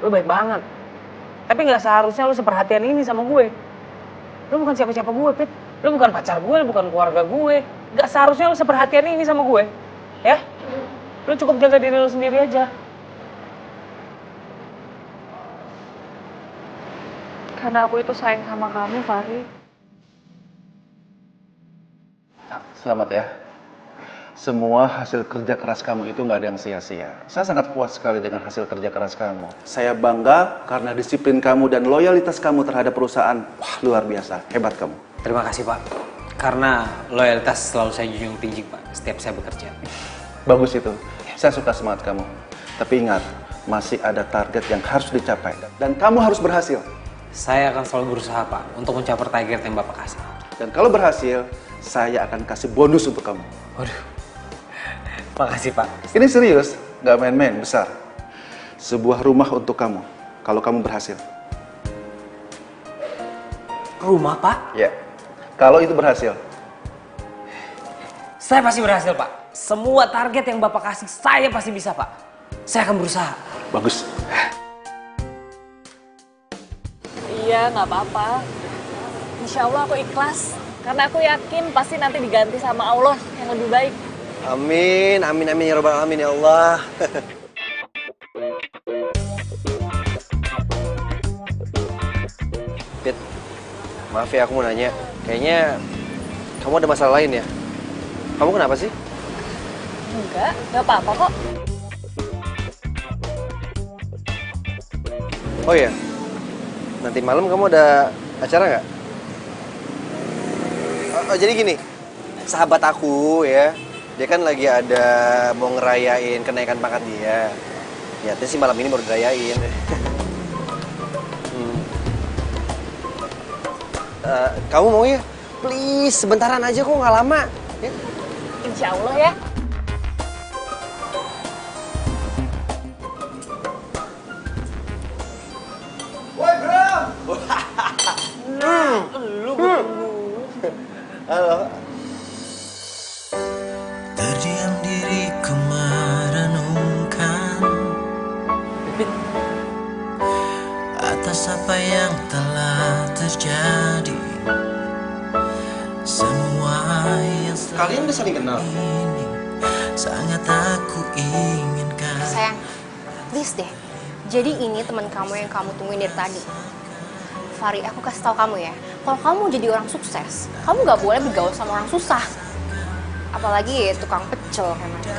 lo baik banget. Tapi nggak seharusnya lo seperhatian ini sama gue. Lo bukan siapa-siapa gue, Pit. Lo bukan pacar gue, lo bukan keluarga gue. Nggak seharusnya lo seperhatian ini sama gue. Ya? Lo cukup jaga diri lo sendiri aja. Karena aku itu sayang sama kamu, Fahri. Selamat ya. Semua hasil kerja keras kamu itu nggak ada yang sia-sia. Saya sangat puas sekali dengan hasil kerja keras kamu. Saya bangga karena disiplin kamu dan loyalitas kamu terhadap perusahaan. Wah, luar biasa. Hebat kamu. Terima kasih, Pak. Karena loyalitas selalu saya junjung tinggi, Pak, setiap saya bekerja. Bagus itu. Saya suka semangat kamu. Tapi ingat, masih ada target yang harus dicapai. Dan kamu harus berhasil. Saya akan selalu berusaha, Pak, untuk mencapai target yang Bapak kasih. Dan kalau berhasil, saya akan kasih bonus untuk kamu. Waduh. Makasih, Pak. Ini serius, nggak main-main, besar. sebuah rumah untuk kamu kalau kamu berhasil. Rumah, Pak? Ya, kalau itu berhasil. Saya pasti berhasil, Pak. Semua target yang Bapak kasih, saya pasti bisa, Pak. Saya akan berusaha. Bagus. Iya, nggak apa-apa. Insya Allah aku ikhlas. Karena aku yakin pasti nanti diganti sama Allah yang lebih baik. Amin, amin, amin ya Rabbal Alamin ya Allah. Pit, maaf ya aku mau nanya. Kayaknya kamu ada masalah lain ya? Kamu kenapa sih? Enggak, nggak apa-apa kok. Oh iya, nanti malam kamu ada acara nggak? Oh, jadi gini, sahabat aku ya, dia kan lagi ada mau ngerayain kenaikan pangkat dia. Niatnya sih malam ini baru dirayain. Kamu mau ya? Please, sebentaran aja kok, nggak lama. Ya? Insya Allah ya. Woi, Bram! Halo. Terdiam diriku merenungkan atas apa yang telah terjadi. Semua yang Kalian udah saling kenal? ini sangat aku inginkan. Sayang, please deh. Jadi ini teman kamu yang kamu tungguin dari tadi. Fari, aku kasih tahu kamu ya. Kalau kamu jadi orang sukses, kamu nggak boleh bergaul sama orang susah. Apalagi ya tukang pecel kayak mereka.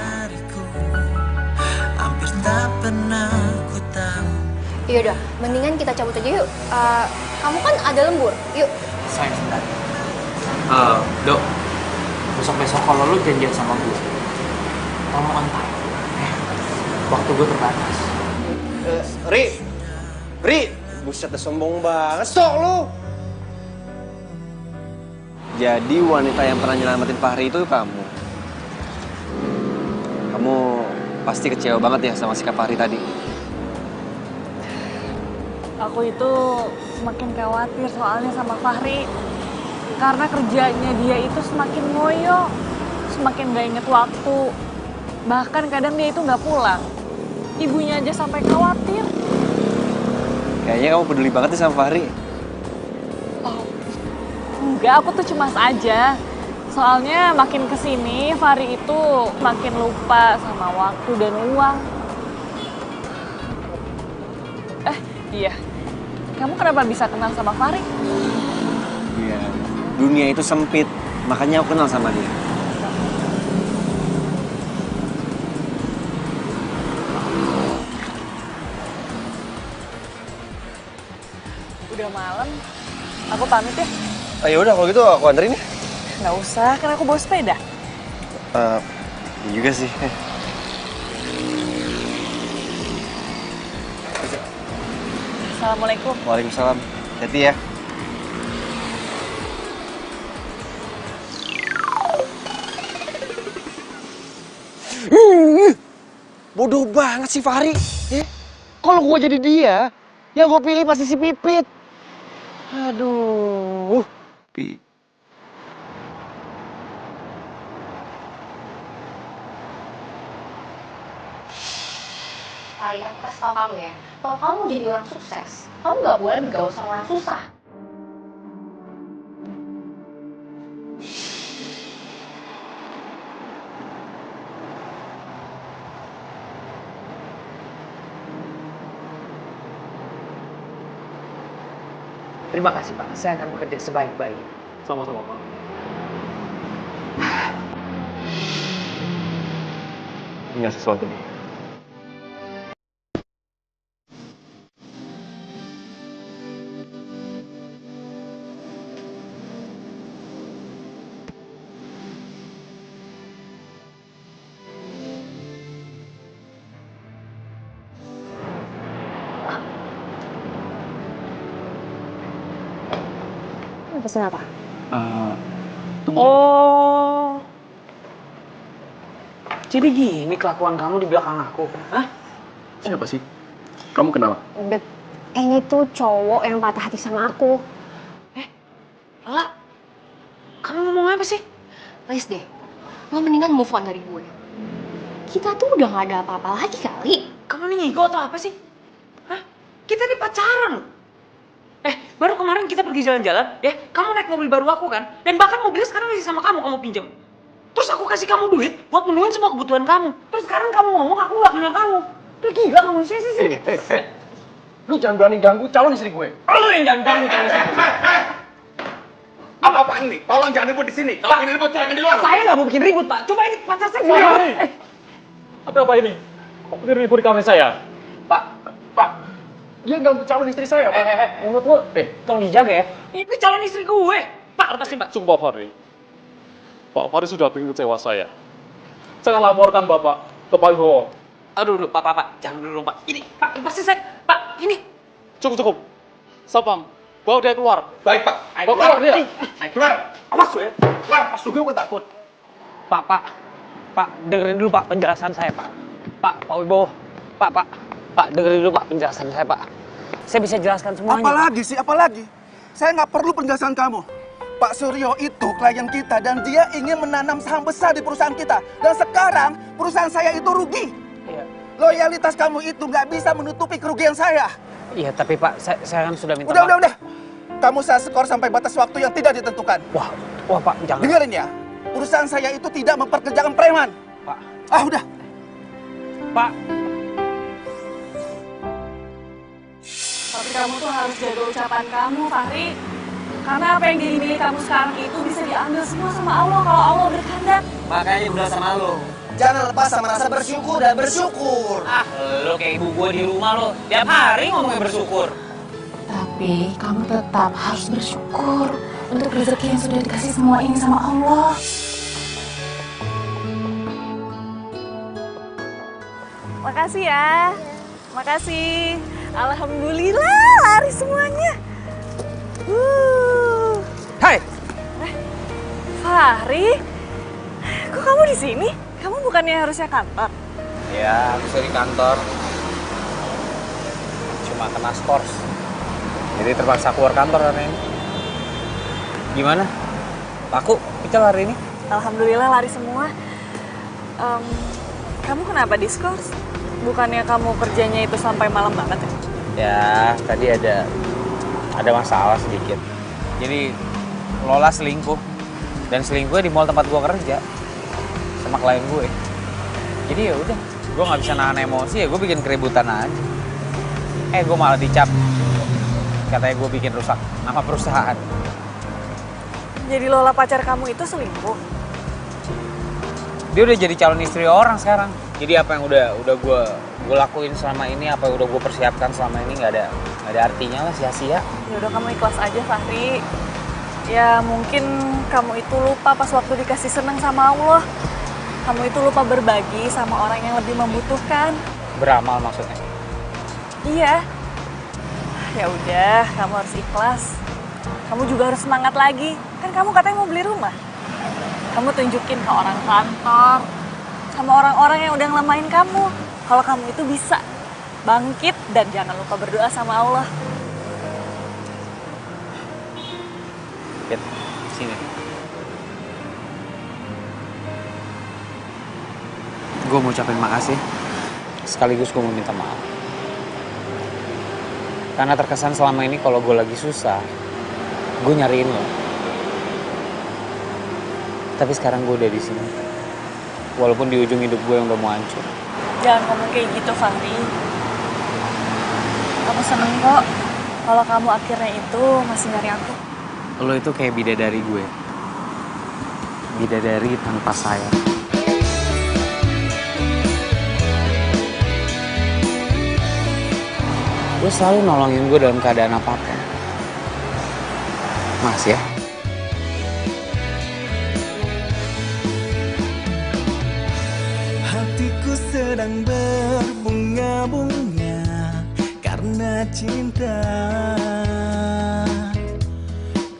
Hampir tak pernah ku tahu. Iya udah, mendingan kita cabut aja yuk. Kamu kan ada lembur, yuk. Sayang, sebentar. Dok, besok-besok kalau lu janjian sama gue, tolong on time. Waktu gue terbatas. Ri, buset dah sombong banget, sok lu. Jadi wanita yang pernah nyelamatin Fahri itu kamu. Kamu pasti kecewa banget ya sama sikap Fahri tadi. Aku itu semakin khawatir soalnya sama Fahri. Karena kerjanya dia itu semakin ngoyo, semakin gak inget waktu. Bahkan kadang dia itu gak pulang. Ibunya aja sampai khawatir. Kayaknya kamu peduli banget nih sama Fahri. Oh, enggak, aku tuh cemas aja. Soalnya makin kesini, Fahri itu makin lupa sama waktu dan uang. Iya. Kamu kenapa bisa kenal sama Fahri? Iya, dunia itu sempit, makanya aku kenal sama dia. Udah malam, aku pamit ya. Ya udah kalau gitu aku anterin ya. Nggak usah, kan aku bawa sepeda. Iya juga sih. Assalamualaikum. Waalaikumsalam. Hati ya. Bodoh banget sih Fahri. Kalau gue jadi dia, yang gue pilih pasti si Pipit. Aduh. Fari, aku kasih tahu kamu ya. Kalau kamu jadi orang sukses, kamu nggak boleh bergaul sama orang susah. Terima kasih, Pak. Saya akan bekerja sebaik-baik. Sama-sama, Pak. Ingat sesuatu nih. Pesen apa? Oh. Jadi gini kelakuan kamu di belakang aku. Hah? Siapa sih? Kamu kenapa? Bet, kayaknya itu cowok yang patah hati sama aku. Lala, kamu ngomong apa sih? Please deh, lo mendingan move on dari gue. Kita tuh udah gak ada apa-apa lagi kali. Kamu nih ngigo atau apa sih? Hah? Kita nih pacaran loh. Baru kemarin kita pergi jalan-jalan, ya. Kamu naik mobil baru aku kan? Dan bahkan mobilnya sekarang masih sama kamu pinjam. Terus aku kasih kamu duit buat menuhin semua kebutuhan kamu. Terus sekarang kamu ngomong aku gak kenal kamu. Lu gila kamu sih. Lu jangan berani ganggu calon istri gue. Lu yang jangan ganggu calon istri gue. Apa-apaan nih? Tolong jangan ribut di sini. Tolong ini ribut jangan di luar. Saya nggak mau bikin ribut, Pak. Coba ini pacar saya. Apa ini? Kok ribut di kamar saya? Pak. Dia ganggu calon istri saya, Pak. Menurut lo, tolong dijaga ya. Ini calon istri gue. Pak, lepasin, Pak. Cukup, Pak Fahri. Pak Fahri sudah bikin kecewa saya. Saya laporkan Bapak ke Pak Wibowo. Aduh, Pak. Jangan dulu, Pak. Ini, Pak, lepasin saya. Pak, ini. Cukup. Sapam, bawa dia keluar. Baik, Pak. Bawa keluar dia. Keluar. Awas lu ya. Keluar, pas lu gue takut. Pak, dengerin dulu, Pak, penjelasan saya, Pak. Pak Wibowo. Pak, dengerin dulu, Pak, penjelasan saya, Pak. Saya bisa jelaskan semuanya. Apalagi? Saya nggak perlu penjelasan kamu. Pak Suryo itu klien kita dan dia ingin menanam saham besar di perusahaan kita. Dan sekarang perusahaan saya itu rugi. Iya. Loyalitas kamu itu nggak bisa menutupi kerugian saya. Iya, tapi Pak, saya kan sudah minta Udah. Kamu saya skor sampai batas waktu yang tidak ditentukan. Wah, Pak, jangan. Dengerin ya, perusahaan saya itu tidak memperkerjakan preman. Pak. Udah. Pak. Tapi kamu tuh harus jaga ucapan kamu, Fahri. Karena apa yang jadi milik kamu sekarang itu bisa diambil semua sama Allah kalau Allah berkehendak. Makanya udah sama lo. Jangan lepas sama rasa bersyukur dan bersyukur. Lo kayak ibu gue di rumah lo. Tiap hari ngomongnya bersyukur. Tapi kamu tetap harus bersyukur untuk rezeki yang sudah dikasih semua ini sama Allah. Makasih ya. Makasih. Alhamdulillah laris semuanya. Hai. Fahri, kok kamu di sini? Kamu bukannya harusnya kantor? Ya, aku di kantor. Cuma kena skors. Jadi terpaksa keluar kantor hari ini. Gimana? Laku picel hari ini? Alhamdulillah laris semua. Kamu kenapa diskors? Bukannya kamu kerjanya itu sampai malam banget ya? Ya, tadi ada masalah sedikit. Jadi Lola selingkuh. Dan selingkuhnya di mall tempat gua kerja sama klien gue. Jadi ya udah, gua nggak bisa nahan emosi ya, gue bikin keributan aja. Gue malah dicap. Katanya gue bikin rusak nama perusahaan. Jadi Lola pacar kamu itu selingkuh? Dia udah jadi calon istri orang sekarang. Jadi apa yang udah gue lakuin selama ini, apa yang udah gue persiapkan selama ini nggak ada artinya lah, sia-sia. Ya udah, kamu ikhlas aja, Fahri. Ya mungkin kamu itu lupa pas waktu dikasih senang sama Allah. Kamu itu lupa berbagi sama orang yang lebih membutuhkan. Beramal maksudnya? Iya. Ya udah, kamu harus ikhlas. Kamu juga harus semangat lagi. Kan kamu katanya mau beli rumah. Kamu tunjukin ke orang kantor, sama orang-orang yang udah ngelemahin kamu, kalau kamu itu bisa bangkit dan jangan lupa berdoa sama Allah. Kit, sini. Gue mau ucapin makasih, sekaligus gue mau minta maaf. Karena terkesan selama ini kalau gue lagi susah, gue nyariin lo. Tapi sekarang gue udah di sini. Walaupun di ujung hidup gue yang udah mau hancur. Jangan ngomong kayak gitu, Fahri. Aku seneng kok kalau kamu akhirnya itu masih nyari aku. Lo itu kayak bidadari gue. Bidadari tanpa sayap. Lo selalu nolongin gue dalam keadaan apapun. Makasih ya. Hatiku sedang berbunga-bunga karena cinta.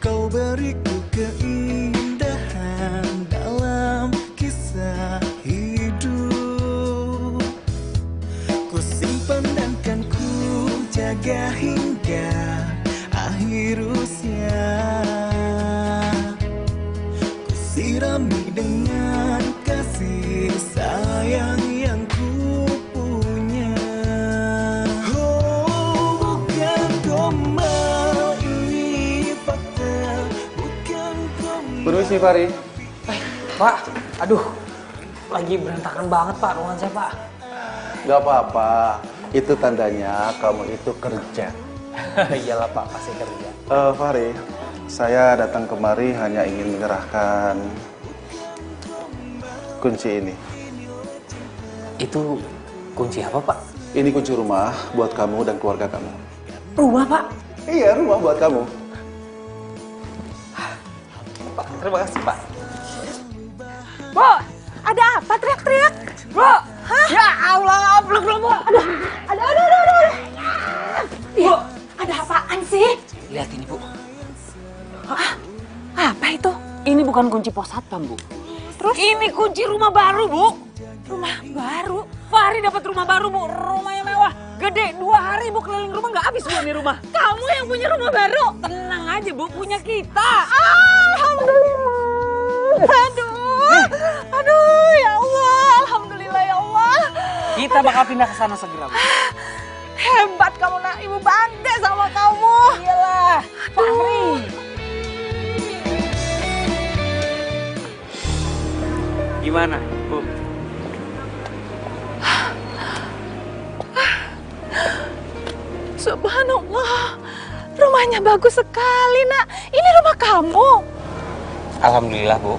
Kau beriku keindahan dalam kisah hidup. Ku simpan dan kan ku jaga hingga akhir usia. Ku sirami dengan kasih sayang yang ku punya. Oh, bukan gombal, ini fakta. Bukan gombal. Permisi, Fari. Pak, aduh, lagi berantakan banget Pak ruangan saya Pak. Gak apa-apa, itu tandanya kamu itu kerja. Iyalah Pak, pasti kerja. Fari, saya datang kemari hanya ingin menyerahkan kunci ini. Itu kunci apa Pak? Ini kunci rumah buat kamu dan keluarga kamu. Rumah Pak? Iya, rumah buat kamu. Pak, terima kasih Pak. Bu, ada apa teriak-teriak? Bu, ya Allah, belum Bu. Aduh. Bu, ada apaan sih? Lihat ini Bu. Apa itu? Ini bukan kunci pos satpam Bu. Terus? Ini kunci rumah baru Bu. Rumah baru? Fahri dapat rumah baru Bu, rumahnya mewah, gede. 2 hari Bu keliling rumah nggak habis Bu ini rumah. Kamu yang punya rumah baru? Tenang aja Bu, punya kita. Alhamdulillah. Aduh, ya Allah. Alhamdulillah ya Allah. Kita bakal pindah ke sana segera Bu. Hebat kamu nak, ibu bangga sama kamu. Iyalah, Fahri. Gimana, Bu? Subhanallah, rumahnya bagus sekali nak. Ini rumah kamu. Alhamdulillah, Bu.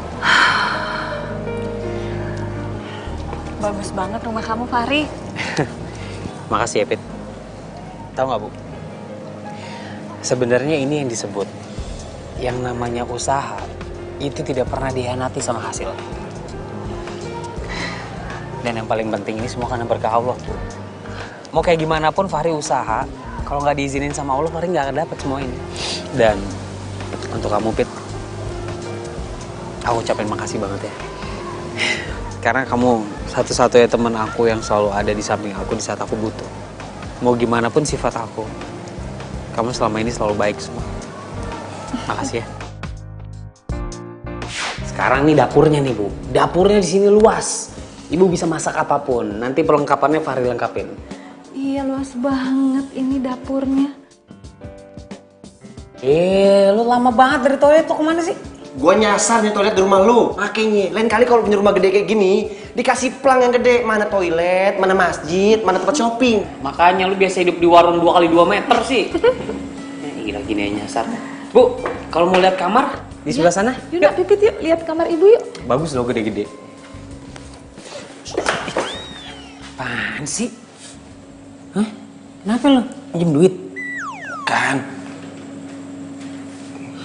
Bagus banget rumah kamu, Fahri. Makasih ya, Pit. Tahu nggak, Bu? Sebenarnya ini yang disebut yang namanya usaha itu tidak pernah dihianati sama hasil. Dan yang paling penting ini semua karena berkah Allah. Mau kayak gimana pun Fahri usaha, kalau nggak diizinin sama Allah, Fahri nggak akan dapet semua ini. Dan untuk kamu, Pit, aku ucapin makasih banget ya. Karena kamu satu-satunya teman aku yang selalu ada di samping aku di saat aku butuh. Mau gimana pun sifat aku, kamu selama ini selalu baik semua. Makasih ya. Sekarang nih dapurnya nih Bu. Dapurnya di sini luas. Ibu bisa masak apapun. Nanti perlengkapannya Fahri lengkapin. Iya, luas banget ini dapurnya. Lu lama banget dari toilet tuh kemana sih? Gua nyasar nih toilet di rumah lu. Makanya, lain kali kalau punya rumah gede kayak gini, dikasih plang yang gede. Mana toilet, mana masjid, mana tempat shopping. Makanya lu biasa hidup di warung 2x2 meter sih. Gila gini aja nyasar. Bu, kalau mau lihat kamar di sebelah sana. Yuk, nak Pipit yuk, lihat kamar ibu yuk. Bagus loh gede-gede. Apaan sih? Hah? Kenapa lo? Pinjem duit? Kan.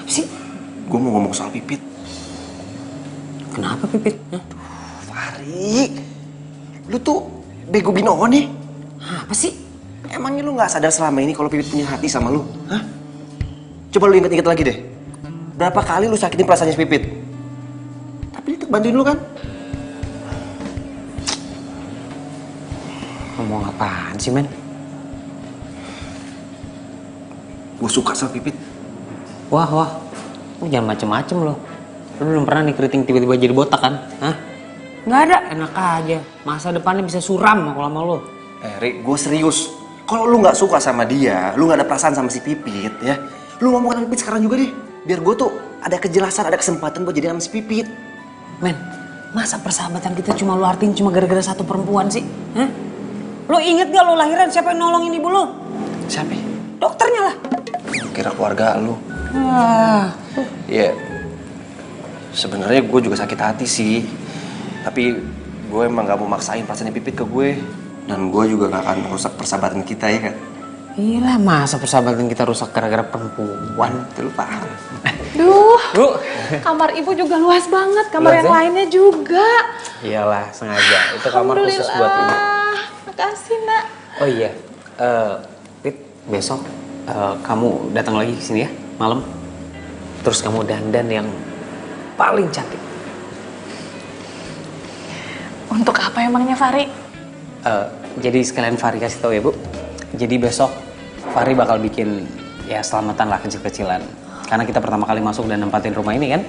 Sih? Gue mau ngomong soal Pipit. Kenapa Pipit? Hah? Fahri, lu tuh bego binoho nih. Apa sih? Emangnya lu gak sadar selama ini kalau Pipit punya hati sama lu? Hah? Coba lu inget-inget lagi deh. Berapa kali lu sakitin perasaannya si Pipit? Tapi dia tetap bantuin lu kan? Ngomong apaan sih, men? Gue suka sama Pipit. Wah. Lu jangan macem-macem lo. Lu belum pernah nih keriting tiba-tiba jadi botak kan? Hah? Nggak ada. Enak aja. Masa depannya bisa suram kalau sama lo. Rik, gue serius. Kalau lu gak suka sama dia, lu gak ada perasaan sama si Pipit, ya. Lu ngomong sama Pipit sekarang juga deh. Biar gue tuh ada kejelasan, ada kesempatan buat jadi sama si Pipit. Men, masa persahabatan kita cuma lu artiin cuma gara-gara satu perempuan sih? Hah? Lu inget gak lu lahiran siapa yang nolongin ibu lu? Siapa? Dokternya lah. Kira keluarga lu. Iya. Sebenarnya gue juga sakit hati sih. Tapi gue emang gak mau maksain perasaannya Pipit ke gue. Dan gue juga gak akan merusak persahabatan kita, ya kan? Iyalah, masa persahabatan kita rusak gara-gara perempuan? Itu lu paham. Duh, Bu, kamar ibu juga luas banget. Kamar yang lainnya juga. Iyalah, sengaja. Itu kamar khusus buat ibu. Makasih, nak. Oh iya, Pit, besok kamu datang lagi ke sini ya, malam. Terus kamu dandan yang paling cantik. Untuk apa emangnya, Fahri? Jadi sekalian Fahri kasih tahu ya, Bu. Jadi besok Fahri bakal bikin ya selamatan lah kecil-kecilan. Karena kita pertama kali masuk dan nempatin rumah ini kan.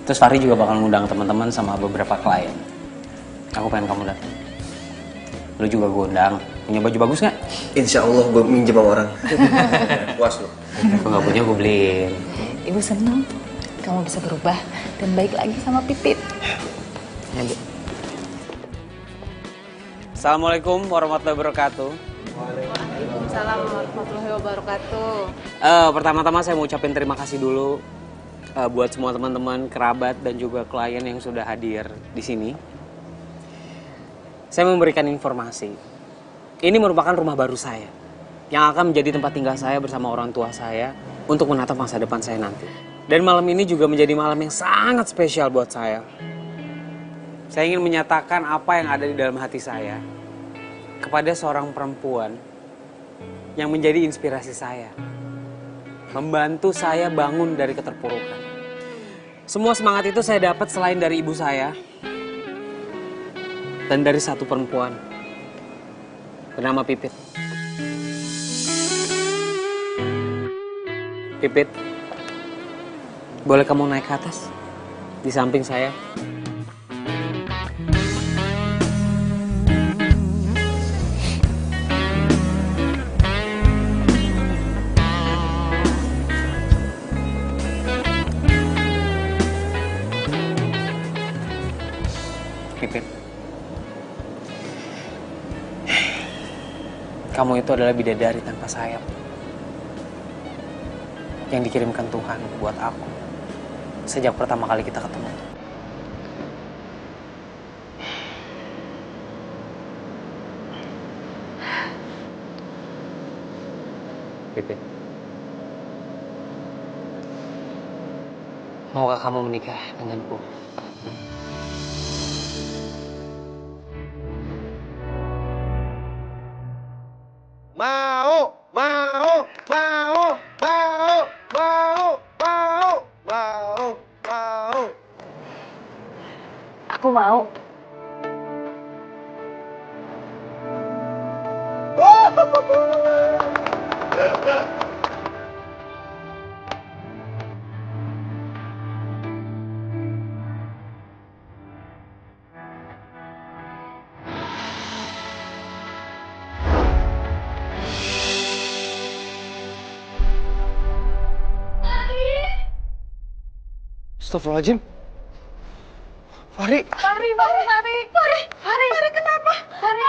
Terus Fahri juga bakal ngundang teman-teman sama beberapa klien. Aku pengen kamu datang. Lu juga gue undang. Punya baju bagus nggak? Insya Allah gue minjem sama orang. Puas lu. Gue nggak punya, gue beliin. Ibu senang kamu bisa berubah dan baik lagi sama Pipit. Ya, Bu. Assalamualaikum warahmatullahi wabarakatuh. Waalaikumsalam warahmatullahi wabarakatuh. Pertama-tama saya mau ucapin terima kasih dulu buat semua teman-teman, kerabat, dan juga klien yang sudah hadir di sini. Saya memberikan informasi. Ini merupakan rumah baru saya yang akan menjadi tempat tinggal saya bersama orang tua saya untuk menatap masa depan saya nanti. Dan malam ini juga menjadi malam yang sangat spesial buat saya. Saya ingin menyatakan apa yang ada di dalam hati saya kepada seorang perempuan yang menjadi inspirasi saya. Membantu saya bangun dari keterpurukan. Semua semangat itu saya dapat selain dari ibu saya dan dari satu perempuan bernama Pipit. Pipit, boleh kamu naik ke atas di samping saya? Pipit, kamu itu adalah bidadari tanpa sayap yang dikirimkan Tuhan buat aku sejak pertama kali kita ketemu. Pipit, maukah kamu menikah denganku? Mau. Aku mau. Astagfirullahaladzim. Fahri. Fahri kenapa? Fahri.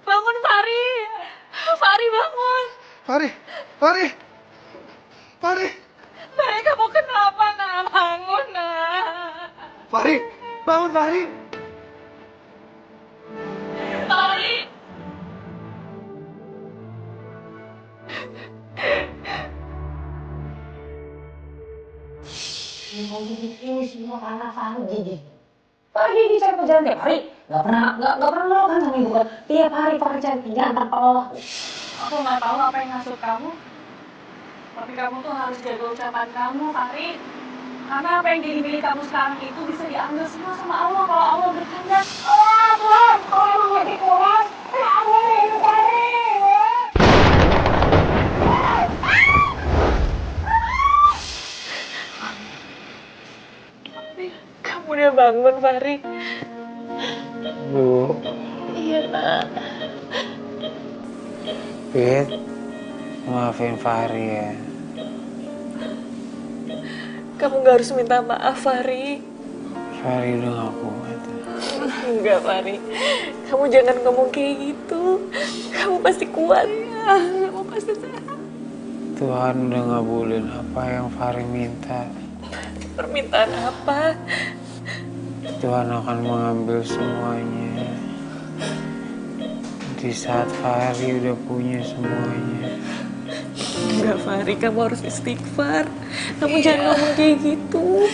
Bangun Fahri. Fahri bangun. Fahri. Nah, kamu kenapa nak? Bangun nak. Fahri, bangun Fahri. Fahri. Ini semua karena Fahri. Fahri dicari kerjaan tiap hari. Gak pernah lo kan sama ibu kan. Tiap hari Fahri cari kerjaan tanpa lo. Aku nggak tahu apa yang ngasut kamu. Tapi kamu tuh harus jaga ucapan kamu, Fahri. Karena apa yang jadi milik kamu sekarang itu bisa diambil semua sama Allah kalau Allah berkehendak. Tuhan, kalau emang gak dikurang, kamu yang Fahri. Kamu udah bangun, Fahri. Bu. Iya, nak. Pit, maafin Fahri ya. Kamu gak harus minta maaf, Fahri. Fahri udah gak kuat. Enggak, Fahri. Kamu jangan ngomong kayak gitu. Kamu pasti kuat. Kamu pasti sehat. Tuhan udah ngabulin apa yang Fahri minta. Permintaan apa? Tuhan akan mengambil semuanya. Di saat Fahri udah punya semuanya. Enggak, Fahri. Kamu harus istighfar. Kamu jangan ngomong kayak gitu.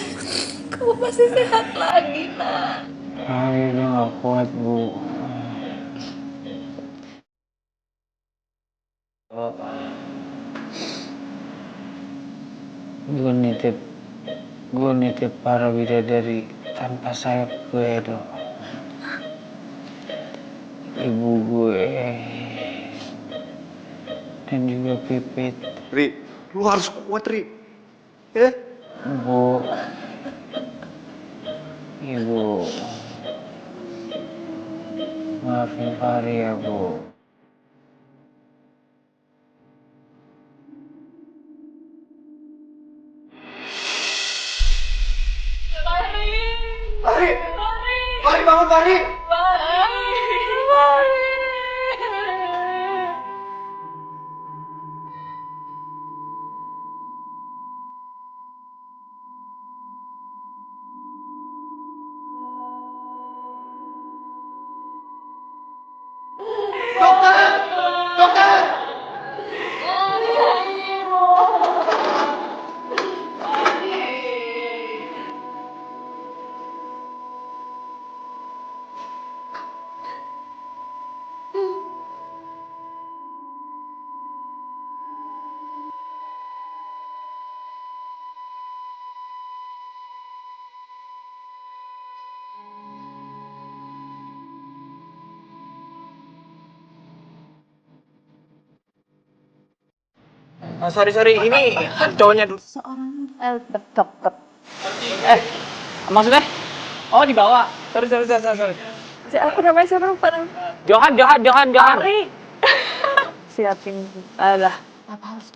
Kamu pasti sehat lagi, nak. Fahri udah gak kuat, Bu. Gue nitip para bidadari tanpa sayap gue, dong. ibu gue, dan juga Pipit. Ri, lu harus kuat, Ri. Ya? Bu, Ibu, maafin Fahri ya, Bu. Fahri! Fahri, bangun, Fahri! Dokter! Dokter! Sorry, ini cowoknya dulu. Dokter. Maksudnya? Oh, dibawa. Sorry. Siapa namanya? Johan. Ari. Siapin. Alah. Apa harus?